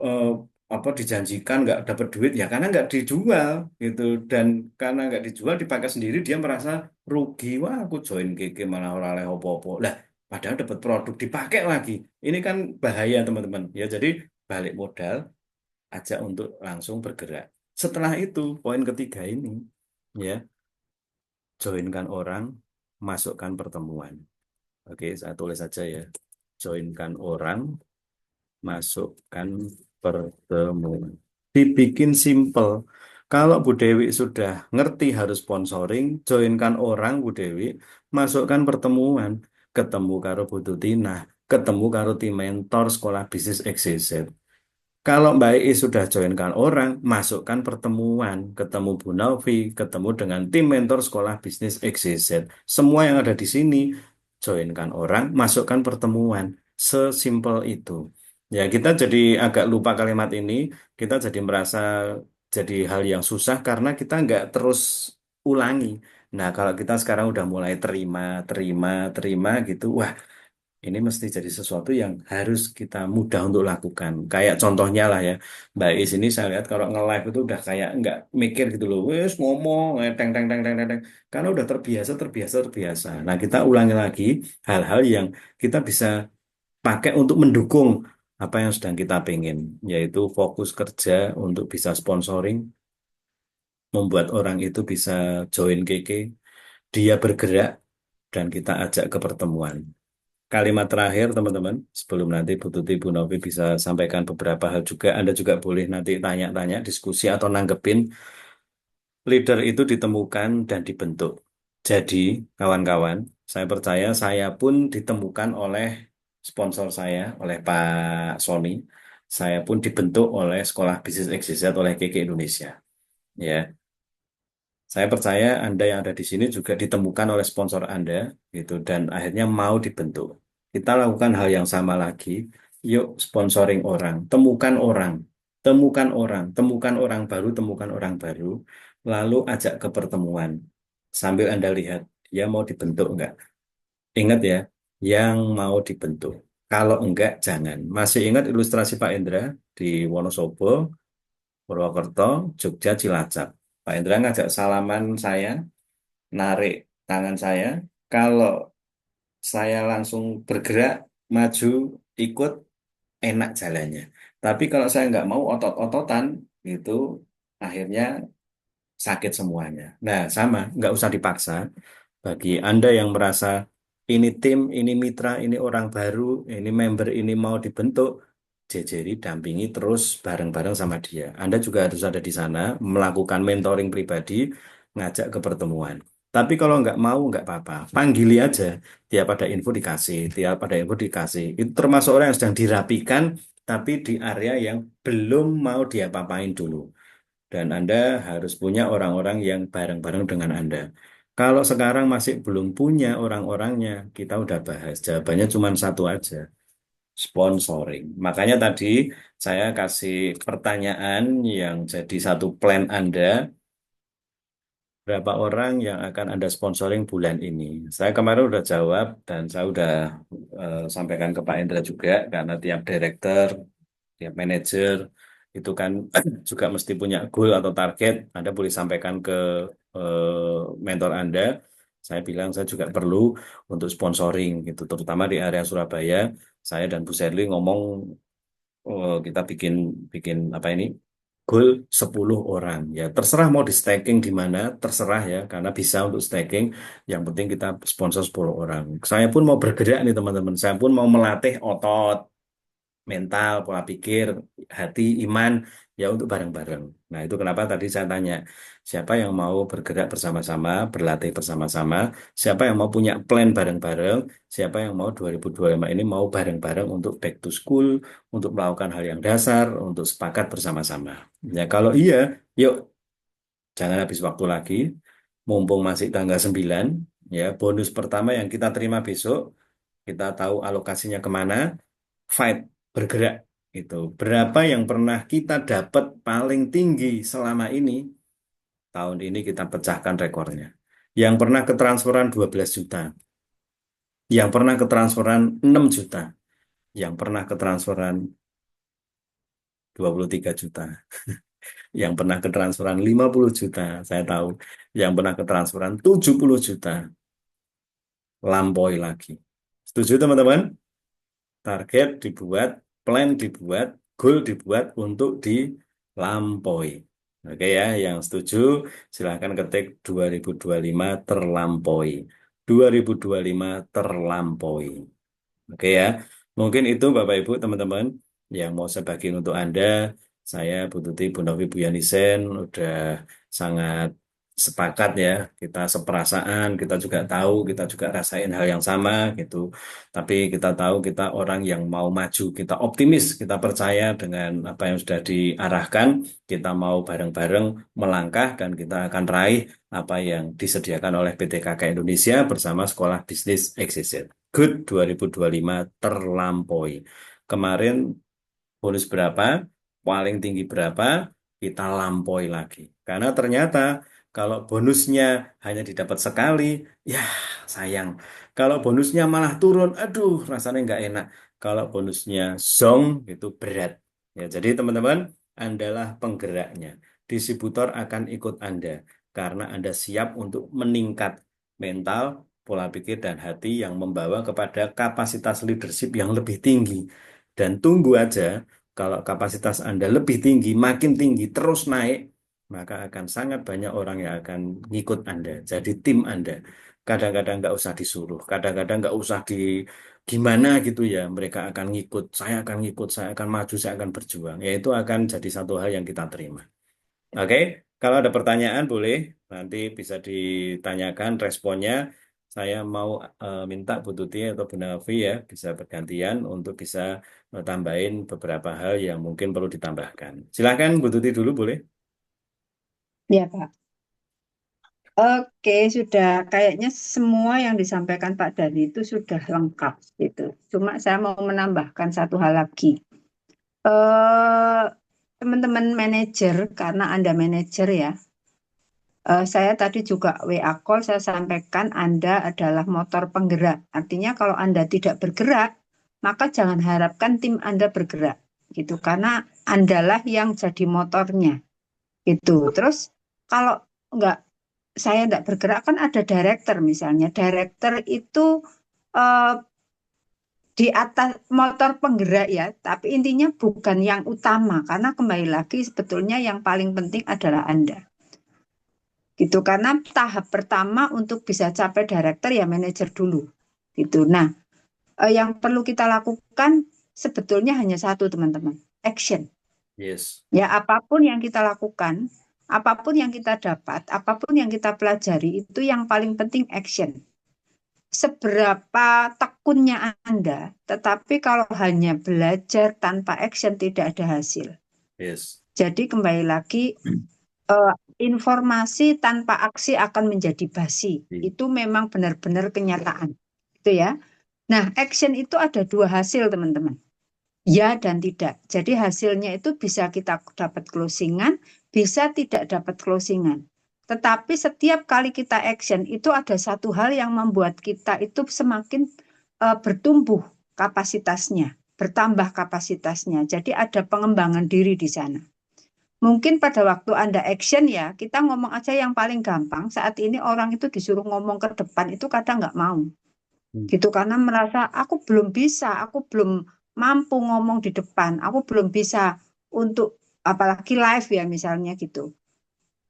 eh, apa dijanjikan nggak dapat duit ya karena nggak dijual gitu dan karena nggak dijual dipakai sendiri dia merasa rugi wah aku join GG malah ora oleh opo-opo lah padahal dapat produk dipakai lagi ini kan bahaya teman-teman ya jadi balik modal aja untuk langsung bergerak. Setelah itu, poin ketiga ini, ya, joinkan orang, masukkan pertemuan. Oke, saya tulis saja ya. Joinkan orang, masukkan pertemuan. Dibikin simple. Kalau Bu Dewi sudah ngerti harus sponsoring, joinkan orang Bu Dewi, masukkan pertemuan. Ketemu karo Bu Tutina, ketemu karo tim mentor sekolah bisnis XYZ. Kalau Mbak Iis sudah joinkan orang, masukkan pertemuan, ketemu Bu Novi, ketemu dengan tim mentor sekolah bisnis XYZ. Semua yang ada di sini, joinkan orang, masukkan pertemuan. Sesimpel itu. Ya, kita jadi agak lupa kalimat ini, kita jadi merasa jadi hal yang susah karena kita nggak terus ulangi. Nah, kalau kita sekarang udah mulai terima, terima, terima gitu, wah ini mesti jadi sesuatu yang harus kita mudah untuk lakukan. Kayak contohnya lah ya, Mbak Is ini saya lihat kalau nge-live itu udah kayak nggak mikir gitu loh, wes ngomong, teng teng teng teng teng, teng. Karena udah terbiasa, terbiasa, terbiasa. Nah, kita ulangi lagi hal-hal yang kita bisa pakai untuk mendukung apa yang sedang kita pengen, yaitu fokus kerja untuk bisa sponsoring, membuat orang itu bisa join KK, dia bergerak, dan kita ajak ke pertemuan. Kalimat terakhir, teman-teman, sebelum nanti Bu Tuti, Bu Novi bisa sampaikan beberapa hal juga, Anda juga boleh nanti tanya-tanya, diskusi, atau nanggepin. Leader itu ditemukan dan dibentuk. Jadi, kawan-kawan, saya percaya saya pun ditemukan oleh sponsor saya, oleh Pak Sony. Saya pun dibentuk oleh Sekolah Bisnis XYZ oleh KK Indonesia. Ya, saya percaya Anda yang ada di sini juga ditemukan oleh sponsor Anda, gitu, dan akhirnya mau dibentuk. Kita lakukan hal yang sama lagi. Yuk, sponsoring orang, temukan orang baru, temukan orang baru, lalu ajak ke pertemuan. Sambil Anda lihat, dia mau dibentuk enggak? Ingat ya, yang mau dibentuk. Kalau enggak, jangan. Masih ingat ilustrasi Pak Indra di Wonosobo, Purwokerto, Jogja, Cilacap. Pak Indra ngajak salaman saya, narik tangan saya. Kalau saya langsung bergerak, maju, ikut, enak jalannya. Tapi kalau saya nggak mau otot-ototan, itu akhirnya sakit semuanya. Nah, sama, nggak usah dipaksa. Bagi Anda yang merasa ini tim, ini mitra, ini orang baru, ini member, ini mau dibentuk, jejeri, dampingi terus bareng-bareng sama dia. Anda juga harus ada di sana, melakukan mentoring pribadi, ngajak ke pertemuan. Tapi kalau nggak mau, nggak apa-apa. Panggili aja. Tiap ada info dikasih, tiap ada info dikasih. Itu termasuk orang yang sedang dirapikan, tapi di area yang belum mau diapa-apain dulu. Dan Anda harus punya orang-orang yang bareng-bareng dengan Anda. Kalau sekarang masih belum punya orang-orangnya, kita udah bahas. Jawabannya cuma satu aja, sponsoring. Makanya tadi saya kasih pertanyaan yang jadi satu plan Anda, berapa orang yang akan Anda sponsoring bulan ini? Saya kemarin udah jawab dan saya udah sampaikan ke Pak Indra juga, karena tiap director, tiap manajer itu kan juga mesti punya goal atau target. Anda boleh sampaikan ke mentor Anda. Saya bilang saya juga perlu untuk sponsoring gitu, terutama di area Surabaya. Saya dan Bu Serly ngomong, kita bikin bikin apa ini? Goal 10 orang. Ya, terserah mau di staking di mana, terserah ya, karena bisa untuk staking. Yang penting kita sponsor 10 orang. Saya pun mau bergerak nih teman-teman. Saya pun mau melatih otot, mental, pola pikir, hati, iman, ya untuk bareng-bareng. Nah, itu kenapa tadi saya tanya, siapa yang mau bergerak bersama-sama, berlatih bersama-sama, siapa yang mau punya plan bareng-bareng, siapa yang mau 2025 ini mau bareng-bareng untuk back to school, untuk melakukan hal yang dasar, untuk sepakat bersama-sama. Ya, kalau iya, yuk, jangan habis waktu lagi, mumpung masih tanggal 9, ya, bonus pertama yang kita terima besok, kita tahu alokasinya kemana, fight, bergerak itu. Berapa yang pernah kita dapat paling tinggi selama ini, tahun ini kita pecahkan rekornya. Yang pernah ketransferan 12 juta, yang pernah ketransferan 6 juta, yang pernah ketransferan 23 juta, yang pernah ketransferan 50 juta, saya tahu, yang pernah ketransferan 70 juta, lampaui lagi. Setuju teman-teman? Target dibuat, plan dibuat, goal dibuat untuk dilampaui. Oke ya, yang setuju silahkan ketik 2025 terlampaui. 2025 terlampaui. Oke ya, mungkin itu Bapak Ibu teman-teman yang mau saya bagiin untuk Anda. Saya Bu Tuti, Bu Novi, Bu Yanisen udah sangat sepakat ya. Kita seperasaan, kita juga tahu, kita juga rasain hal yang sama gitu. Tapi kita tahu kita orang yang mau maju, kita optimis, kita percaya dengan apa yang sudah diarahkan. Kita mau bareng-bareng melangkah dan kita akan raih apa yang disediakan oleh PT KK Indonesia bersama Sekolah Bisnis XYZ. Good 2025 terlampaui. Kemarin bonus berapa, paling tinggi berapa, kita lampaui lagi. Karena ternyata Kalau bonusnya hanya didapat sekali, ya sayang. Kalau bonusnya malah turun, aduh rasanya nggak enak. Kalau bonusnya zong, itu berat. Ya, jadi teman-teman, Andalah penggeraknya. Distributor akan ikut Anda karena Anda siap untuk meningkat mental, pola pikir, dan hati yang membawa kepada kapasitas leadership yang lebih tinggi. Dan tunggu aja, kalau kapasitas Anda lebih tinggi, makin tinggi, terus naik, maka akan sangat banyak orang yang akan ngikut Anda. Jadi tim Anda. Kadang-kadang nggak usah disuruh, kadang-kadang nggak usah di gimana gitu ya. Mereka akan ngikut, saya akan ngikut, saya akan maju, saya akan berjuang. Ya itu akan jadi satu hal yang kita terima. Oke, kalau ada pertanyaan boleh nanti bisa ditanyakan responnya. Saya mau minta Bu Tuti atau Bu Nafi ya bisa bergantian untuk bisa tambahin beberapa hal yang mungkin perlu ditambahkan. Silakan Bu Tuti dulu boleh? Ya, Pak. Oke, sudah kayaknya semua yang disampaikan Pak Dhani itu sudah lengkap gitu. Cuma saya mau menambahkan satu hal lagi. Eh, Teman-teman manajer, karena Anda manajer ya, saya tadi juga WA call, saya sampaikan Anda adalah motor penggerak. Artinya kalau Anda tidak bergerak, maka jangan harapkan tim Anda bergerak gitu. Karena Andalah yang jadi motornya gitu. Terus kalau nggak saya tidak bergerak kan ada director misalnya. Director itu eh, di atas motor penggerak ya, tapi intinya bukan yang utama karena kembali lagi sebetulnya yang paling penting adalah Anda. Gitu karena tahap pertama untuk bisa capai director ya manajer dulu. Gitu. Nah, yang perlu kita lakukan sebetulnya hanya satu teman-teman, action. Yes. Ya apapun yang kita lakukan, apapun yang kita dapat, apapun yang kita pelajari itu yang paling penting action. Seberapa tekunnya Anda, tetapi kalau hanya belajar tanpa action tidak ada hasil. Yes. Jadi kembali lagi, informasi tanpa aksi akan menjadi basi. Itu memang benar-benar kenyataan. Itu ya. Nah, action itu ada dua hasil, teman-teman. Ya dan tidak. Jadi hasilnya itu bisa kita dapat closingan, bisa tidak dapat closingan. Tetapi setiap kali kita action itu ada satu hal yang membuat kita itu semakin bertumbuh kapasitasnya, bertambah kapasitasnya. Jadi ada pengembangan diri di sana. Mungkin pada waktu Anda action ya, kita ngomong aja yang paling gampang. Saat ini orang itu disuruh ngomong ke depan itu kadang nggak mau. Gitu karena merasa aku belum bisa, aku belum mampu ngomong di depan, aku belum bisa untuk apalagi live ya misalnya gitu.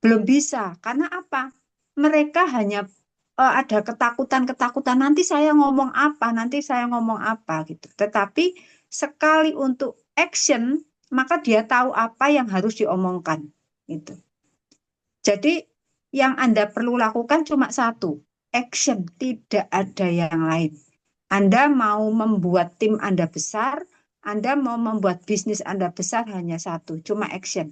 Belum bisa. Karena apa? Mereka hanya ada ketakutan-ketakutan nanti saya ngomong apa, nanti saya ngomong apa gitu. Tetapi sekali untuk action, maka dia tahu apa yang harus diomongkan gitu. Jadi yang Anda perlu lakukan cuma satu, action, tidak ada yang lain. Anda mau membuat tim Anda besar, Anda mau membuat bisnis Anda besar hanya satu, cuma action.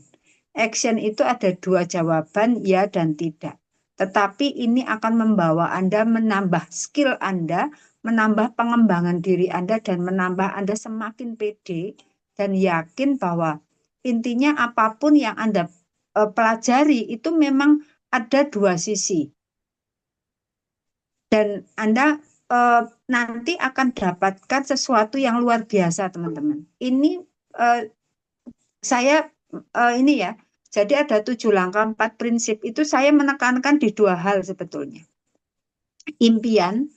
Action itu ada dua jawaban, ya dan tidak. Tetapi ini akan membawa Anda menambah skill Anda, menambah pengembangan diri Anda, dan menambah Anda semakin pede dan yakin bahwa intinya apapun yang Anda pelajari itu memang ada dua sisi. Dan Anda nanti akan dapatkan sesuatu yang luar biasa, teman-teman. Ini saya ini ya, jadi ada 7 langkah 4 prinsip itu saya menekankan di dua hal sebetulnya. Impian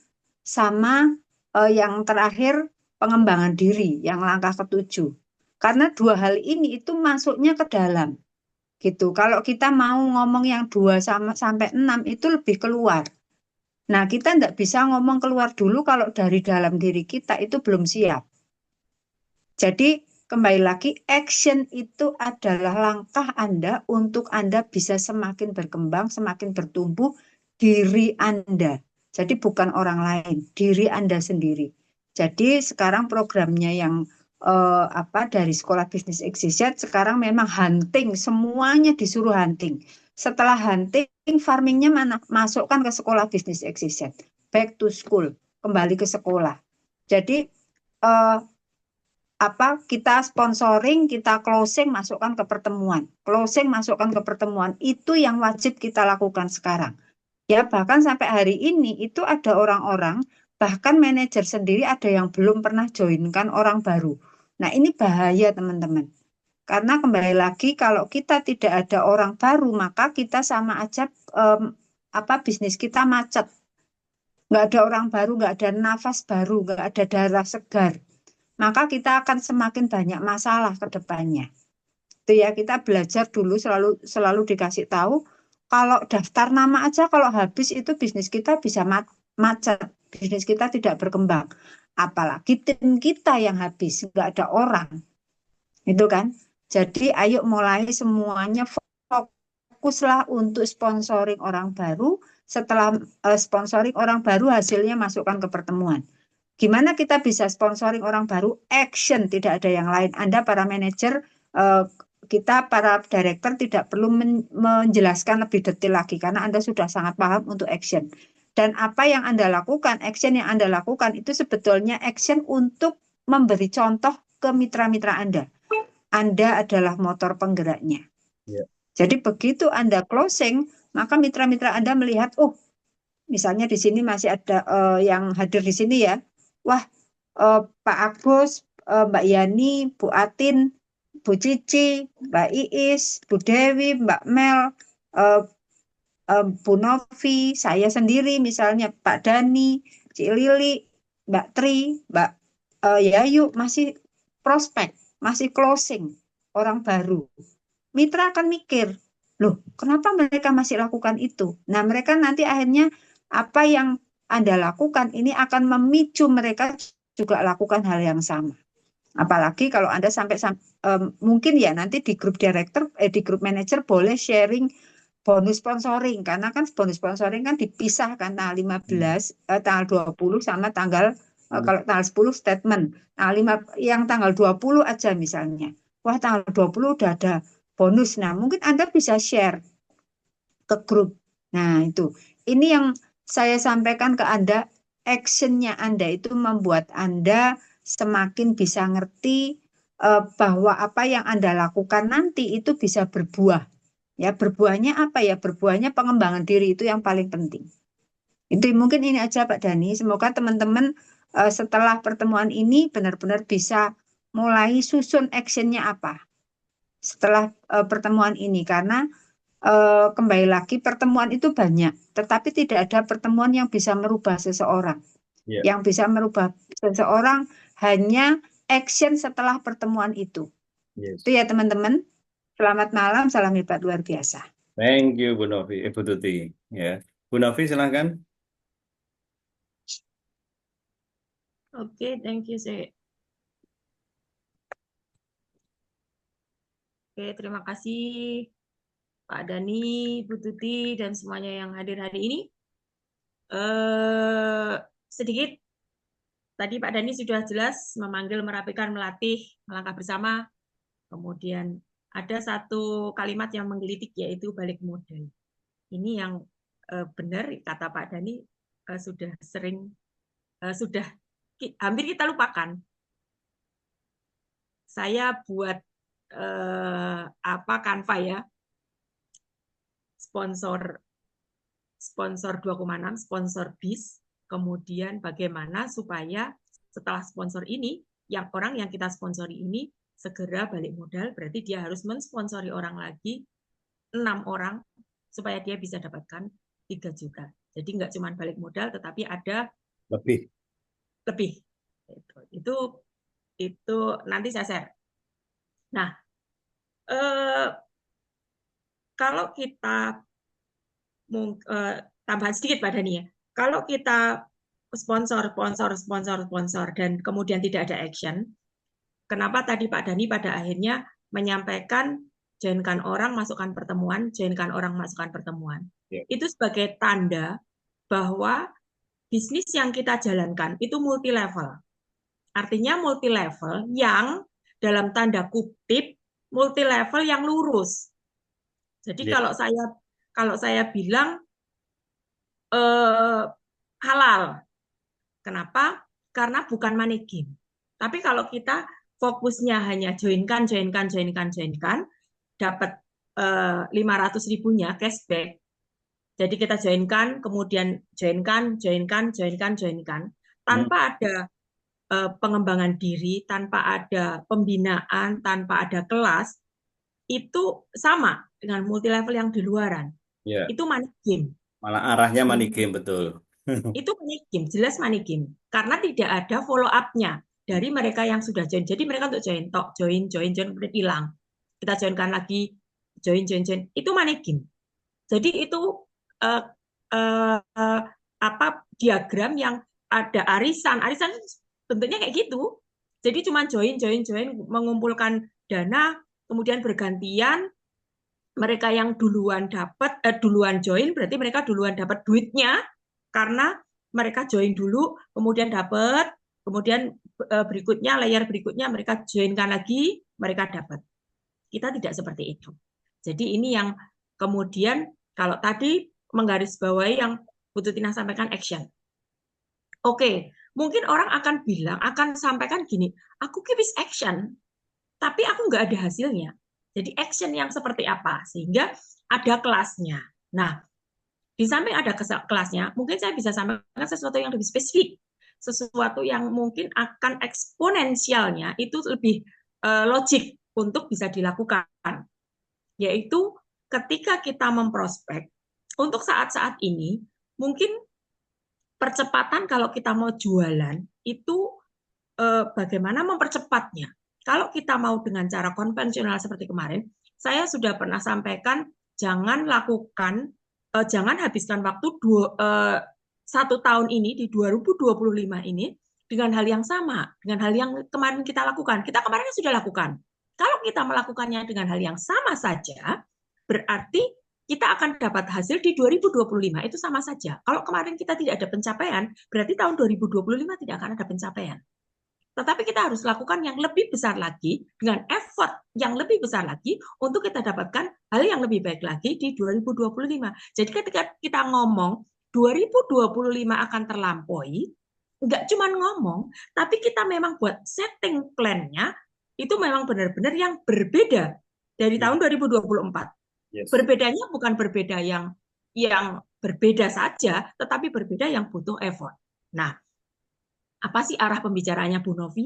sama yang terakhir pengembangan diri, yang langkah ketujuh. Karena dua hal ini itu masuknya ke dalam gitu. Kalau kita mau ngomong yang 2 sampai 6 itu lebih keluar. Nah, kita tidak bisa ngomong keluar dulu kalau dari dalam diri kita itu belum siap. Jadi, kembali lagi, action itu adalah langkah Anda untuk Anda bisa semakin berkembang, semakin bertumbuh diri Anda. Jadi, bukan orang lain, diri Anda sendiri. Jadi, sekarang programnya yang dari Sekolah Bisnis XYZ sekarang memang hunting, semuanya disuruh hunting. Setelah hunting, farmingnya mana? Masukkan ke Sekolah Bisnis XYZ. Back to school, kembali ke sekolah. Jadi kita sponsoring, kita closing, masukkan ke pertemuan. Closing, masukkan ke pertemuan. Itu yang wajib kita lakukan sekarang. Ya, bahkan sampai hari ini itu ada orang-orang, bahkan manajer sendiri ada yang belum pernah joinkan orang baru. Nah, ini bahaya teman-teman. Karena kembali lagi kalau kita tidak ada orang baru, maka kita sama aja bisnis kita macet. Nggak ada orang baru, nggak ada nafas baru, nggak ada darah segar. Maka kita akan semakin banyak masalah ke depannya. Itu ya, kita belajar dulu selalu dikasih tahu kalau daftar nama aja kalau habis itu bisnis kita bisa macet, bisnis kita tidak berkembang. Apalagi tim kita yang habis, nggak ada orang. Itu kan. Jadi ayo mulai semuanya fokuslah untuk sponsoring orang baru. Setelah sponsoring orang baru hasilnya masukkan ke pertemuan. Gimana kita bisa sponsoring orang baru? Action, tidak ada yang lain. Anda para manajer, kita para director tidak perlu menjelaskan lebih detail lagi karena Anda sudah sangat paham untuk action. Dan apa yang Anda lakukan, action yang Anda lakukan itu sebetulnya action untuk memberi contoh ke mitra-mitra Anda. Anda adalah motor penggeraknya. Ya. Jadi begitu Anda closing, maka mitra-mitra Anda melihat, oh, misalnya di sini masih ada yang hadir di sini ya. Wah, Pak Agus, Mbak Yani, Bu Atin, Bu Cici, Mbak Iis, Bu Dewi, Mbak Mel, Bu Novi, saya sendiri misalnya Pak Dani, Cik Lili, Mbak Tri, Mbak Yayu masih prospek, masih closing orang baru. Mitra akan mikir, loh, kenapa mereka masih lakukan itu? Nah, mereka nanti akhirnya apa yang Anda lakukan ini akan memicu mereka juga lakukan hal yang sama. Apalagi kalau Anda sampai mungkin ya nanti di grup director, di grup manager boleh sharing bonus sponsoring karena kan bonus sponsoring kan dipisahkan tanggal 15, tanggal 20 sama tanggal kalau tanggal 10 statement. Nah, yang tanggal 20 aja misalnya. Wah, tanggal 20 udah ada bonus. Nah, mungkin Anda bisa share ke grup. Nah, itu. Ini yang saya sampaikan ke Anda, actionnya Anda itu membuat Anda semakin bisa ngerti bahwa apa yang Anda lakukan nanti itu bisa berbuah. Ya, berbuahnya apa ya? Berbuahnya pengembangan diri itu yang paling penting. Itu mungkin ini aja Pak Dani. Semoga teman-teman setelah pertemuan ini benar-benar bisa mulai susun actionnya apa setelah pertemuan ini. Karena kembali lagi pertemuan itu banyak, tetapi tidak ada pertemuan yang bisa merubah seseorang. Ya. Yang bisa merubah seseorang hanya action setelah pertemuan itu. Yes. Itu ya teman-teman. Selamat malam, salam hebat luar biasa. Thank you, Bu Novi, Bu Tuti. Ya, Bu Novi silahkan. Oke, thank you, Se. Oke, terima kasih Pak Dani, Bu Tuti, dan semuanya yang hadir hari ini. Sedikit, tadi Pak Dani sudah jelas memanggil, merapikan, melatih, melangkah bersama. Kemudian ada satu kalimat yang menggelitik yaitu balik modal. Ini yang benar kata Pak Dani sudah sering hampir kita lupakan. Saya buat Canva ya, sponsor 2,6, sponsor bis, kemudian bagaimana supaya setelah sponsor ini, orang yang kita sponsori ini segera balik modal, berarti dia harus mensponsori orang lagi 6 orang supaya dia bisa dapatkan 3 juta. Jadi nggak cuma balik modal, tetapi ada lebih. Itu nanti saya share. Nah, kalau kita tambahan sedikit Pak Dani ya, kalau kita sponsor dan kemudian tidak ada action, kenapa tadi Pak Dani pada akhirnya menyampaikan joinkan orang, masukkan pertemuan, joinkan orang, masukkan pertemuan. Yeah. Itu sebagai tanda bahwa bisnis yang kita jalankan itu multi level. Artinya multi level yang dalam tanda kutip multi level yang lurus. Jadi yeah. kalau saya bilang halal. Kenapa? Karena bukan money game. Tapi kalau kita fokusnya hanya joinkan, dapat 500.000-nya cashback. Jadi kita joinkan, kemudian joinkan, tanpa ada pengembangan diri, tanpa ada pembinaan, tanpa ada kelas, itu sama dengan multi level yang di luaran. Ya, Itu money game. malah arahnya money game, betul. Itu money game, jelas money game. Karena tidak ada follow up-nya dari mereka yang sudah join. Jadi mereka untuk join, kemudian hilang. Kita joinkan lagi, join. Itu money game. Jadi itu apa diagram yang ada arisan. Arisan bentuknya kayak gitu. Jadi cuma join, mengumpulkan dana, kemudian bergantian. Mereka yang duluan dapat, duluan join, berarti mereka duluan dapat duitnya karena mereka join dulu, kemudian dapat, kemudian berikutnya, layer berikutnya mereka joinkan lagi, mereka dapat. Kita tidak seperti itu. Jadi ini yang kemudian kalau tadi menggarisbawahi yang Bu Tutina sampaikan action. Oke, mungkin orang akan bilang, akan sampaikan gini, aku kibis action, tapi aku nggak ada hasilnya. Jadi action yang seperti apa? Sehingga ada kelasnya. Nah, di samping ada kelasnya, mungkin saya bisa sampaikan sesuatu yang lebih spesifik. Sesuatu yang mungkin akan eksponensialnya itu lebih logik untuk bisa dilakukan. Yaitu ketika kita memprospek, untuk saat-saat ini, mungkin percepatan kalau kita mau jualan, itu bagaimana mempercepatnya. Kalau kita mau dengan cara konvensional seperti kemarin, saya sudah pernah sampaikan, jangan habiskan waktu 1 tahun ini di 2025 ini dengan hal yang sama, dengan hal yang kemarin kita lakukan. Kita kemarin sudah lakukan. Kalau kita melakukannya dengan hal yang sama saja, berarti kita akan dapat hasil di 2025. Itu sama saja. Kalau kemarin kita tidak ada pencapaian, berarti tahun 2025 tidak akan ada pencapaian. Tetapi kita harus lakukan yang lebih besar lagi, dengan effort yang lebih besar lagi, untuk kita dapatkan hal yang lebih baik lagi di 2025. Jadi ketika kita ngomong 2025 akan terlampaui, nggak cuma ngomong, tapi kita memang buat setting plan-nya, itu memang benar-benar yang berbeda dari tahun 2024. Yes. Berbedanya bukan berbeda yang berbeda saja, tetapi berbeda yang butuh effort. Nah, apa sih arah pembicaraannya Bu Novi?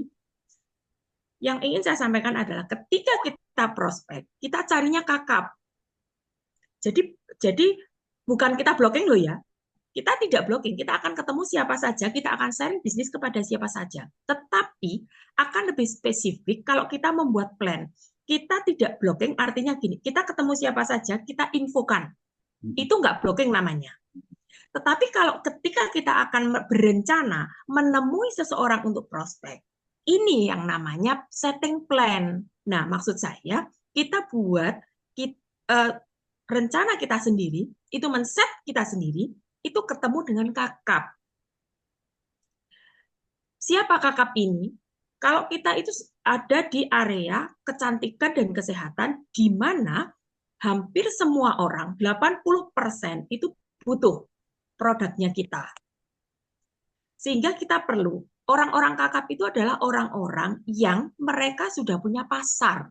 Yang ingin saya sampaikan adalah ketika kita prospek, kita carinya kakap. Jadi bukan kita blocking loh ya. Kita tidak blocking, kita akan ketemu siapa saja, kita akan sharing bisnis kepada siapa saja. Tetapi akan lebih spesifik kalau kita membuat plan. Kita tidak blocking, artinya gini, kita ketemu siapa saja, kita infokan. Itu nggak blocking namanya. Tetapi kalau ketika kita akan berencana menemui seseorang untuk prospek, ini yang namanya setting plan. Nah, maksud saya, kita buat rencana kita sendiri, itu men-set kita sendiri, itu ketemu dengan kakap. Siapa kakap ini? Kalau kita itu ada di area kecantikan dan kesehatan, di mana hampir semua orang, 80% itu butuh produknya kita. Sehingga kita perlu, orang-orang kakap itu adalah orang-orang yang mereka sudah punya pasar.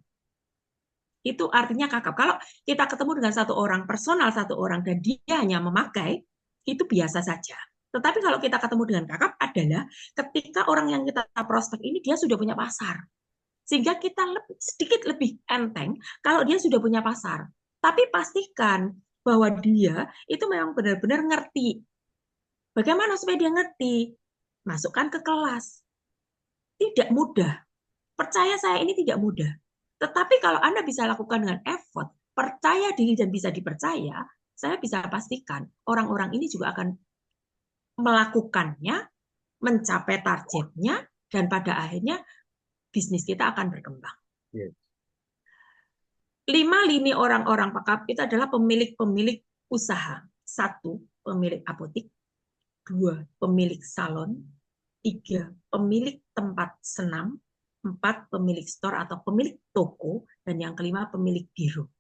Itu artinya kakap. Kalau kita ketemu dengan satu orang, personal satu orang, dan dia hanya memakai, itu biasa saja. Tetapi kalau kita ketemu dengan kakap adalah ketika orang yang kita prospek ini dia sudah punya pasar. Sehingga kita sedikit lebih enteng kalau dia sudah punya pasar. Tapi pastikan bahwa dia itu memang benar-benar ngerti. Bagaimana supaya dia ngerti? Masukkan ke kelas. Tidak mudah. Percaya saya, ini tidak mudah. Tetapi kalau Anda bisa lakukan dengan effort, percaya diri dan bisa dipercaya, saya bisa pastikan orang-orang ini juga akan melakukannya, mencapai targetnya, dan pada akhirnya bisnis kita akan berkembang. Yes. 5 lini orang-orang kakap itu adalah pemilik-pemilik usaha. 1, pemilik apotik. 2, pemilik salon. 3, pemilik tempat senam. 4, pemilik store atau pemilik toko. Dan yang kelima, pemilik biro.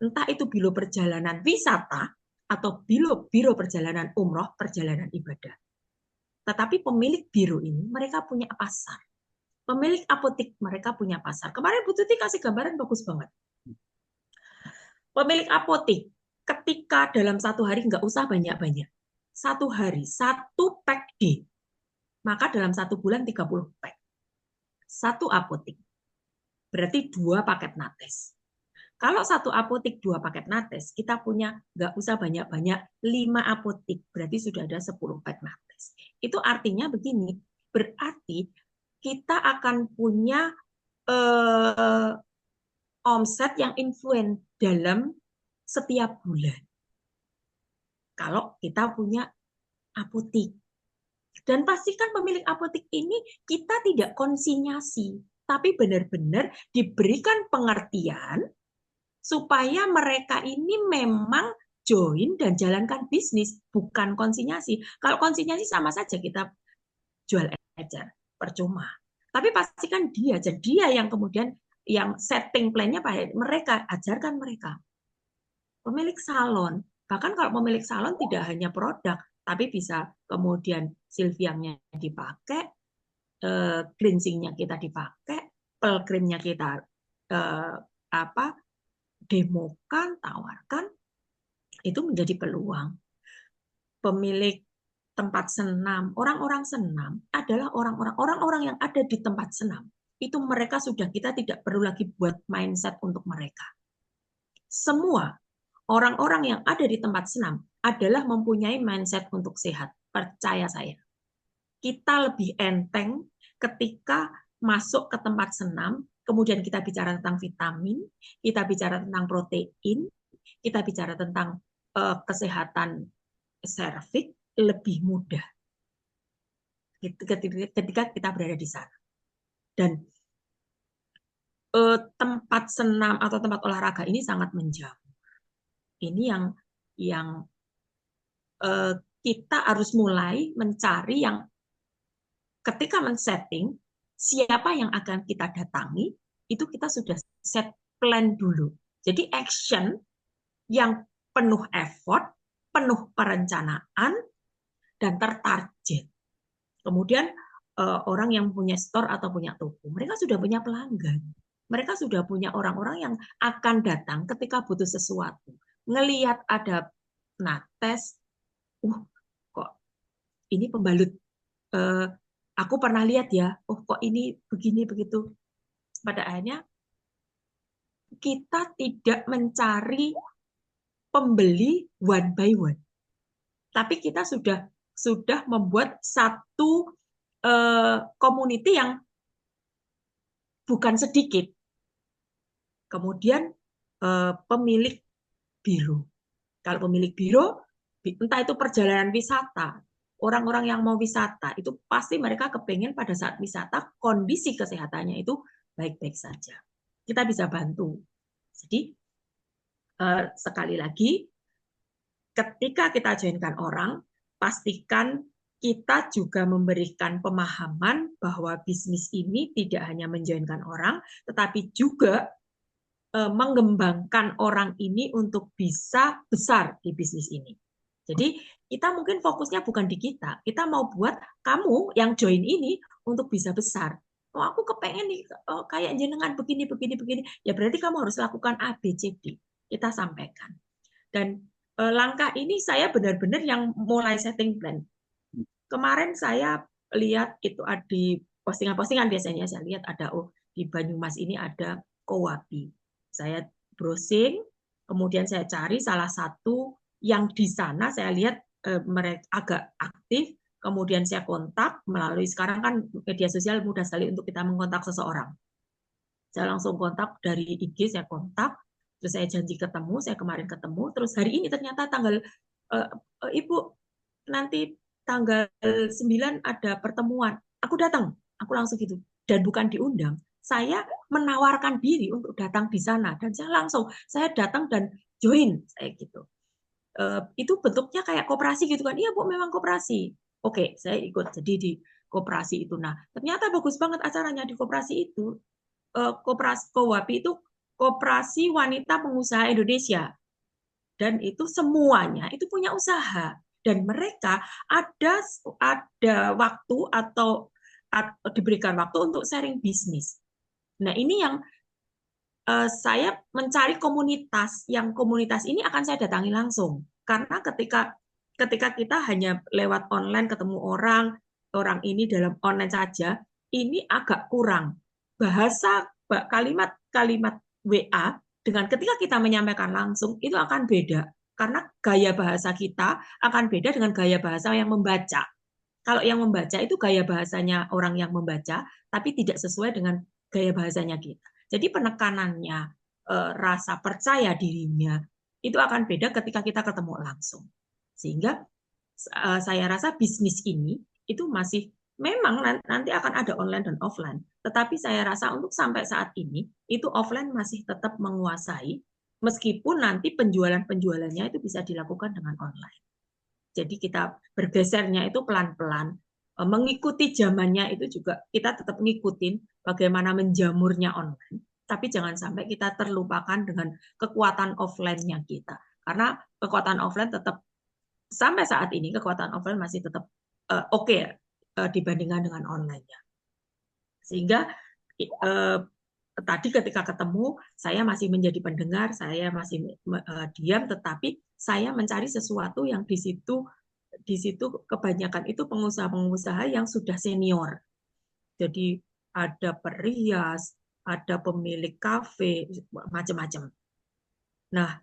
Entah itu biro perjalanan wisata atau biro perjalanan umroh, perjalanan ibadah. Tetapi pemilik biro ini, mereka punya pasar. Pemilik apotik, mereka punya pasar. Kemarin Bu Tuti kasih gambaran bagus banget. Pemilik apotik, ketika dalam satu hari nggak usah banyak-banyak. Satu hari, satu pack D. Maka dalam satu bulan 30 pack. Satu apotik. Berarti 2 paket nates. Kalau satu apotik 2 paket nates, kita punya nggak usah banyak-banyak 5 apotik. Berarti sudah ada 10 pack nates. Itu artinya begini, berarti kita akan punya omset yang influen dalam setiap bulan. Kalau kita punya apotik. Dan pastikan pemilik apotik ini kita tidak konsinyasi, tapi benar-benar diberikan pengertian supaya mereka ini memang join dan jalankan bisnis, bukan konsinyasi. Kalau konsinyasi sama saja kita jual ecer, percuma. Tapi pastikan dia yang kemudian yang setting plan-nya mereka, ajarkan mereka. Pemilik salon, bahkan kalau pemilik salon tidak hanya produk, tapi bisa kemudian silviangnya dipakai, cleansingnya kita dipakai, pelkrimnya kita demokan, tawarkan, itu menjadi peluang. Pemilik tempat senam, orang-orang senam adalah orang-orang yang ada di tempat senam. Itu mereka sudah, kita tidak perlu lagi buat mindset untuk mereka. Semua orang-orang yang ada di tempat senam adalah mempunyai mindset untuk sehat. Percaya saya. Kita lebih enteng ketika masuk ke tempat senam, kemudian kita bicara tentang vitamin, kita bicara tentang protein, kita bicara tentang kesehatan serviks, lebih mudah ketika kita berada di sana. Dan tempat senam atau tempat olahraga ini sangat menjamu. Ini yang kita harus mulai mencari yang ketika men-setting siapa yang akan kita datangi, itu kita sudah set plan dulu. Jadi action yang penuh effort, penuh perencanaan, dan tertarget. Kemudian orang yang punya store atau punya toko, mereka sudah punya pelanggan. Mereka sudah punya orang-orang yang akan datang ketika butuh sesuatu. Ngelihat ada nates, kok ini pembalut, aku pernah lihat ya, kok ini begini begitu. Pada akhirnya kita tidak mencari pembeli one by one, tapi kita sudah membuat satu community yang bukan sedikit. Kemudian pemilik biro. Kalau pemilik biro, entah itu perjalanan wisata, orang-orang yang mau wisata, itu pasti mereka kepengen pada saat wisata, kondisi kesehatannya itu baik-baik saja. Kita bisa bantu. Jadi, sekali lagi, ketika kita joinkan orang, pastikan kita juga memberikan pemahaman bahwa bisnis ini tidak hanya menjoinkan orang, tetapi juga mengembangkan orang ini untuk bisa besar di bisnis ini. Jadi kita mungkin fokusnya bukan di kita mau buat kamu yang join ini untuk bisa besar. Oh, aku kepengen nih kayak jenengan begini, ya berarti kamu harus lakukan A, B, C, D. Kita sampaikan. Dan langkah ini saya benar-benar yang mulai setting plan. Kemarin saya lihat itu di postingan-postingan biasanya saya lihat ada di Banyumas ini ada Kowabi. Saya browsing, kemudian saya cari salah satu yang di sana saya lihat mereka agak aktif, kemudian saya kontak melalui sekarang kan media sosial mudah sekali untuk kita mengkontak seseorang. Saya langsung kontak dari IG, saya kontak, terus saya janji ketemu, saya kemarin ketemu, terus hari ini ternyata tanggal Ibu nanti tanggal 9 ada pertemuan. Aku datang, aku langsung gitu. Dan bukan diundang. Saya menawarkan diri untuk datang di sana dan saya datang dan join saya gitu. Itu bentuknya kayak koperasi gitu kan. Iya Bu, memang koperasi. Oke, saya ikut jadi di koperasi itu. Nah, ternyata bagus banget acaranya di koperasi itu. Koperasi Kowapi itu Koperasi Wanita Pengusaha Indonesia. Dan itu semuanya itu punya usaha dan mereka ada waktu atau diberikan waktu untuk sharing bisnis. Nah, ini yang saya mencari komunitas, yang komunitas ini akan saya datangi langsung. Karena ketika kita hanya lewat online ketemu orang ini dalam online saja, ini agak kurang. Bahasa kalimat-kalimat WA dengan ketika kita menyampaikan langsung itu akan beda. Karena gaya bahasa kita akan beda dengan gaya bahasa yang membaca. Kalau yang membaca itu gaya bahasanya orang yang membaca, tapi tidak sesuai dengan gaya bahasanya kita. Jadi penekanannya, rasa percaya dirinya, itu akan beda ketika kita ketemu langsung. Sehingga saya rasa bisnis ini itu masih memang nanti akan ada online dan offline. Tetapi saya rasa untuk sampai saat ini, itu offline masih tetap menguasai, meskipun nanti penjualannya itu bisa dilakukan dengan online. Jadi kita bergesernya itu pelan-pelan, mengikuti zamannya itu juga kita tetap ngikutin bagaimana menjamurnya online, tapi jangan sampai kita terlupakan dengan kekuatan offline-nya kita. Karena kekuatan offline tetap, sampai saat ini kekuatan offline masih tetap oke dibandingkan dengan online-nya. Sehingga tadi ketika ketemu, saya masih menjadi pendengar, saya masih diam, tetapi saya mencari sesuatu yang di situ kebanyakan itu pengusaha-pengusaha yang sudah senior. Jadi ada perias, ada pemilik kafe, macam-macam. Nah,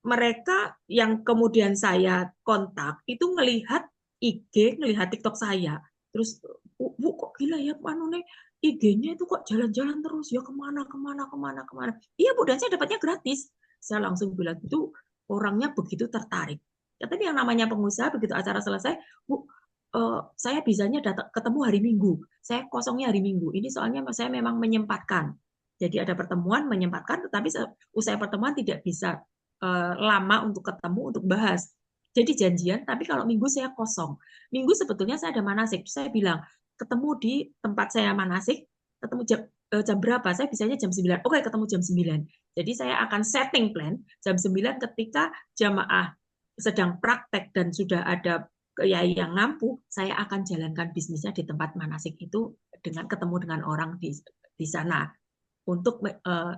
mereka yang kemudian saya kontak itu ngelihat IG, ngelihat TikTok saya. Terus, Bu kok gila ya, nih IG-nya itu kok jalan-jalan terus ya, kemana. Iya Bu, dan saya dapatnya gratis. Saya langsung bilang itu orangnya begitu tertarik. Ya, tapi yang namanya pengusaha begitu acara selesai, Bu, saya bisanya ketemu hari Minggu. Saya kosongnya hari Minggu. Ini soalnya saya memang menyempatkan. Jadi ada pertemuan menyempatkan, tetapi usai pertemuan tidak bisa lama untuk ketemu untuk bahas. Jadi janjian, tapi kalau Minggu saya kosong. Minggu sebetulnya saya ada manasik. Saya bilang, ketemu di tempat saya manasik, ketemu jam berapa? Saya bisanya jam 9. Oke, ketemu jam 9. Jadi saya akan setting plan jam 9 ketika jamaah sedang praktek dan sudah ada kiai yang ngampu, saya akan jalankan bisnisnya di tempat manasik itu dengan ketemu dengan orang di sana untuk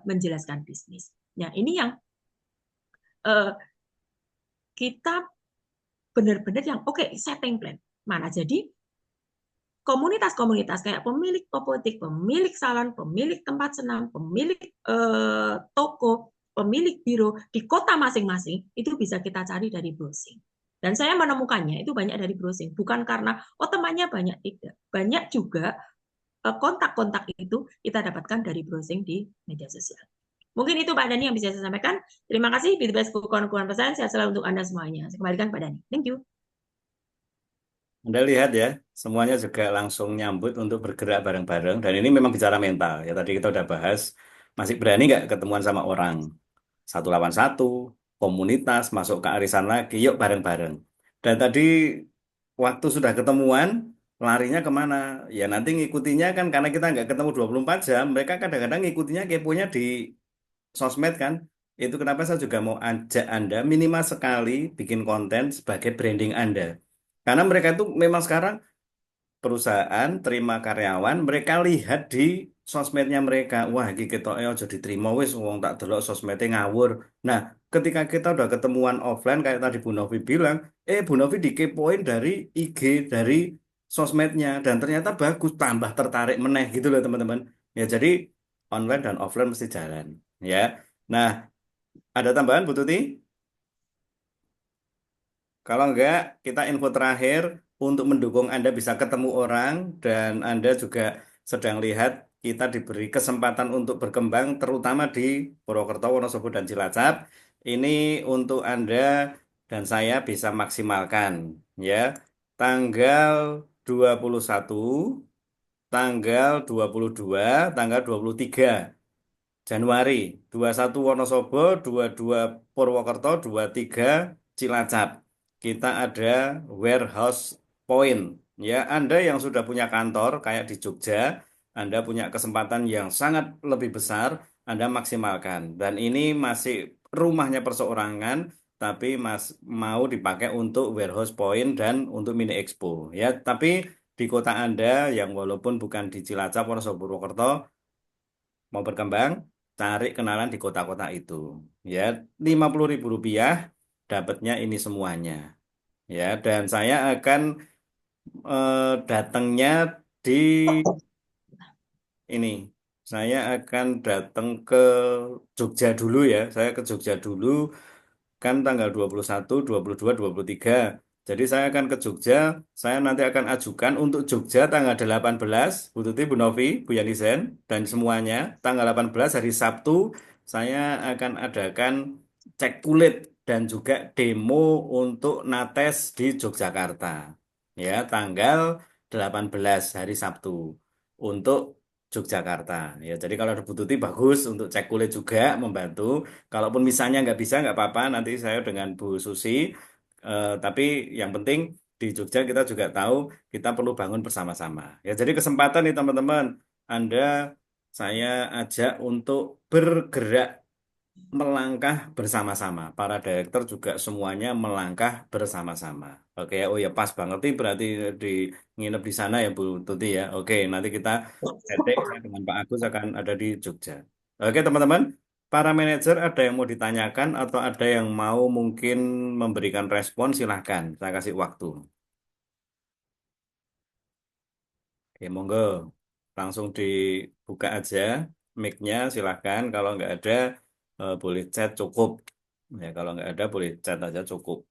menjelaskan bisnis. Nah, ini yang kita benar-benar yang setting plan. Mana jadi komunitas-komunitas kayak pemilik apotek, pemilik salon, pemilik tempat senam, pemilik toko, pemilik biro di kota masing-masing itu bisa kita cari dari browsing. Dan saya menemukannya itu banyak dari browsing, bukan karena temannya banyak, tidak. Banyak juga kontak-kontak itu kita dapatkan dari browsing di media sosial. Mungkin itu Pak Dhani yang bisa saya sampaikan. Terima kasih, Bidbes Kukuhan Pesan. Sehat selalu untuk Anda semuanya. Saya kembalikan Pak Dhani. Thank you. Anda lihat ya, semuanya juga langsung nyambut untuk bergerak bareng-bareng. Dan ini memang bicara mental. Ya tadi kita udah bahas, masih berani nggak ketemuan sama orang? 1 lawan 1, komunitas, masuk ke arisan lagi, yuk bareng-bareng. Dan tadi waktu sudah ketemuan, larinya kemana? Ya nanti ngikutinya kan, karena kita nggak ketemu 24 jam, mereka kadang-kadang ngikutinya keponya di sosmed kan. Itu kenapa saya juga mau ajak Anda minimal sekali bikin konten sebagai branding Anda. Karena mereka itu memang sekarang perusahaan terima karyawan, mereka lihat di sosmednya mereka. Wah, iki ketok aja diterima wis wong tak delok sosmednya ngawur. Nah, ketika kita udah ketemuan offline kayak tadi Bu Novi bilang, Bu Novi dikepoin dari IG, dari sosmednya dan ternyata bagus, tambah tertarik meneh gitu loh teman-teman. Ya, jadi online dan offline mesti jalan, ya. Nah, ada tambahan Bu Tuti? Kalau enggak, kita info terakhir untuk mendukung Anda bisa ketemu orang dan Anda juga sedang lihat kita diberi kesempatan untuk berkembang terutama di Purwokerto, Wonosobo, dan Cilacap. Ini untuk Anda dan saya bisa maksimalkan ya. Tanggal 21, tanggal 22, tanggal 23 Januari. 21 Wonosobo, 22 Purwokerto, 23 Cilacap. Kita ada warehouse point. Ya, Anda yang sudah punya kantor kayak di Jogja, Anda punya kesempatan yang sangat lebih besar, Anda maksimalkan. Dan ini masih rumahnya perseorangan, tapi mau dipakai untuk warehouse point dan untuk mini expo. Ya, tapi di kota Anda yang walaupun bukan di Cilacap, Wonosobo, Purwokerto, mau berkembang, cari kenalan di kota-kota itu. Ya, Rp50.000 dapatnya ini semuanya. Ya, dan saya akan datangnya di ini. Saya akan datang ke Jogja dulu ya. Saya ke Jogja dulu kan tanggal 21, 22, 23. Jadi saya akan ke Jogja, saya nanti akan ajukan untuk Jogja tanggal 18, Bu Tuti, Bu Novi, Bu Yanisen, dan semuanya. Tanggal 18 hari Sabtu, saya akan adakan cek kulit dan juga demo untuk nates di Yogyakarta. Ya, tanggal 18 hari Sabtu untuk Yogyakarta. Ya, jadi kalau ada Bu Tuti bagus untuk cek kulit juga membantu. Kalaupun misalnya nggak bisa, nggak apa-apa. Nanti saya dengan Bu Susi. Tapi yang penting di Jogja kita juga tahu kita perlu bangun bersama-sama. Ya, jadi kesempatan nih teman-teman. Anda saya ajak untuk bergerak melangkah bersama-sama. Para direktur juga semuanya melangkah bersama-sama. Oke, oh ya pas banget nih berarti di nginep di sana ya Bu Tuti ya. Oke, nanti kita chatting saya dengan Pak Agus akan ada di Jogja. Oke, teman-teman. Para manajer ada yang mau ditanyakan atau ada yang mau mungkin memberikan respon silahkan. Saya kasih waktu. Oke, monggo. Langsung dibuka aja mic-nya silahkan. Kalau nggak ada boleh chat cukup. Ya, kalau nggak ada boleh chat aja cukup.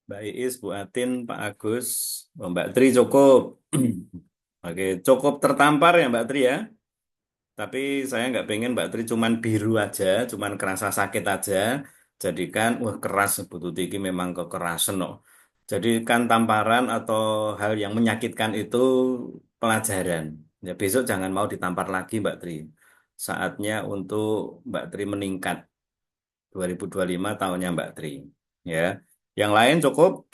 Mbak Iis, Bu Atin, Pak Agus, oh, Mbak Tri cukup. Oke, cukup tertampar ya Mbak Tri ya. Tapi saya nggak pengen Mbak Tri cuman biru aja, cuman kerasa sakit aja. Jadikan, wah keras Bu Tuti ini memang kekerasan loh. Jadikan tamparan atau hal yang menyakitkan itu pelajaran. Ya besok jangan mau ditampar lagi Mbak Tri. Saatnya untuk Mbak Tri meningkat 2025 tahunnya Mbak Tri. Ya, yang lain cukup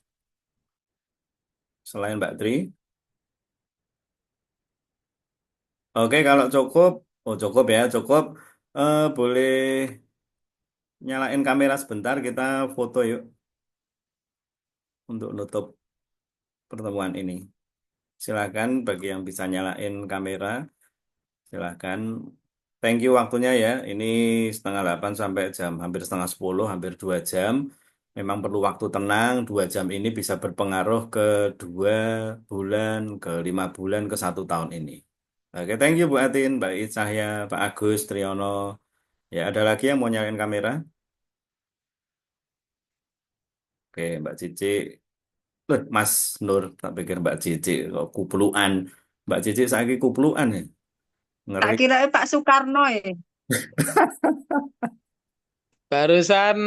selain Mbak Tri. Oke, kalau cukup, oh cukup ya, cukup. Boleh nyalain kamera sebentar, kita foto yuk untuk nutup pertemuan ini. Silakan bagi yang bisa nyalain kamera, silakan. Thank you waktunya ya. Ini setengah 8 sampai jam hampir setengah 10, hampir 2 jam. Memang perlu waktu tenang. 2 jam ini bisa berpengaruh ke 2 bulan, ke 5 bulan, ke 1 tahun ini. Oke, thank you Bu Atin, Mbak It Cahya, Pak Agus, Triyono. Ya, ada lagi yang mau nyalain kamera? Oke, Mbak Cici. Loh, Mas Nur, tak pikir Mbak Cici kok kupluan. Mbak Cici saya kupluan ya. Tak Ngeri. kira Pak Soekarno ya. Barusan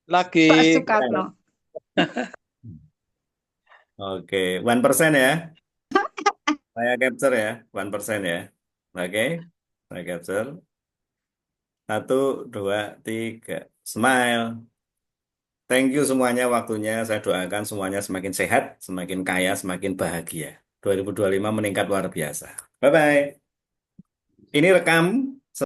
lagi Pak Soekarno. Oke, 1% ya. Saya capture ya, 1% ya. Oke, saya capture. 1, 2, 3. Smile. Thank you semuanya waktunya. Saya doakan semuanya semakin sehat, semakin kaya, semakin bahagia. 2025 meningkat luar biasa. Bye-bye. Ini rekam.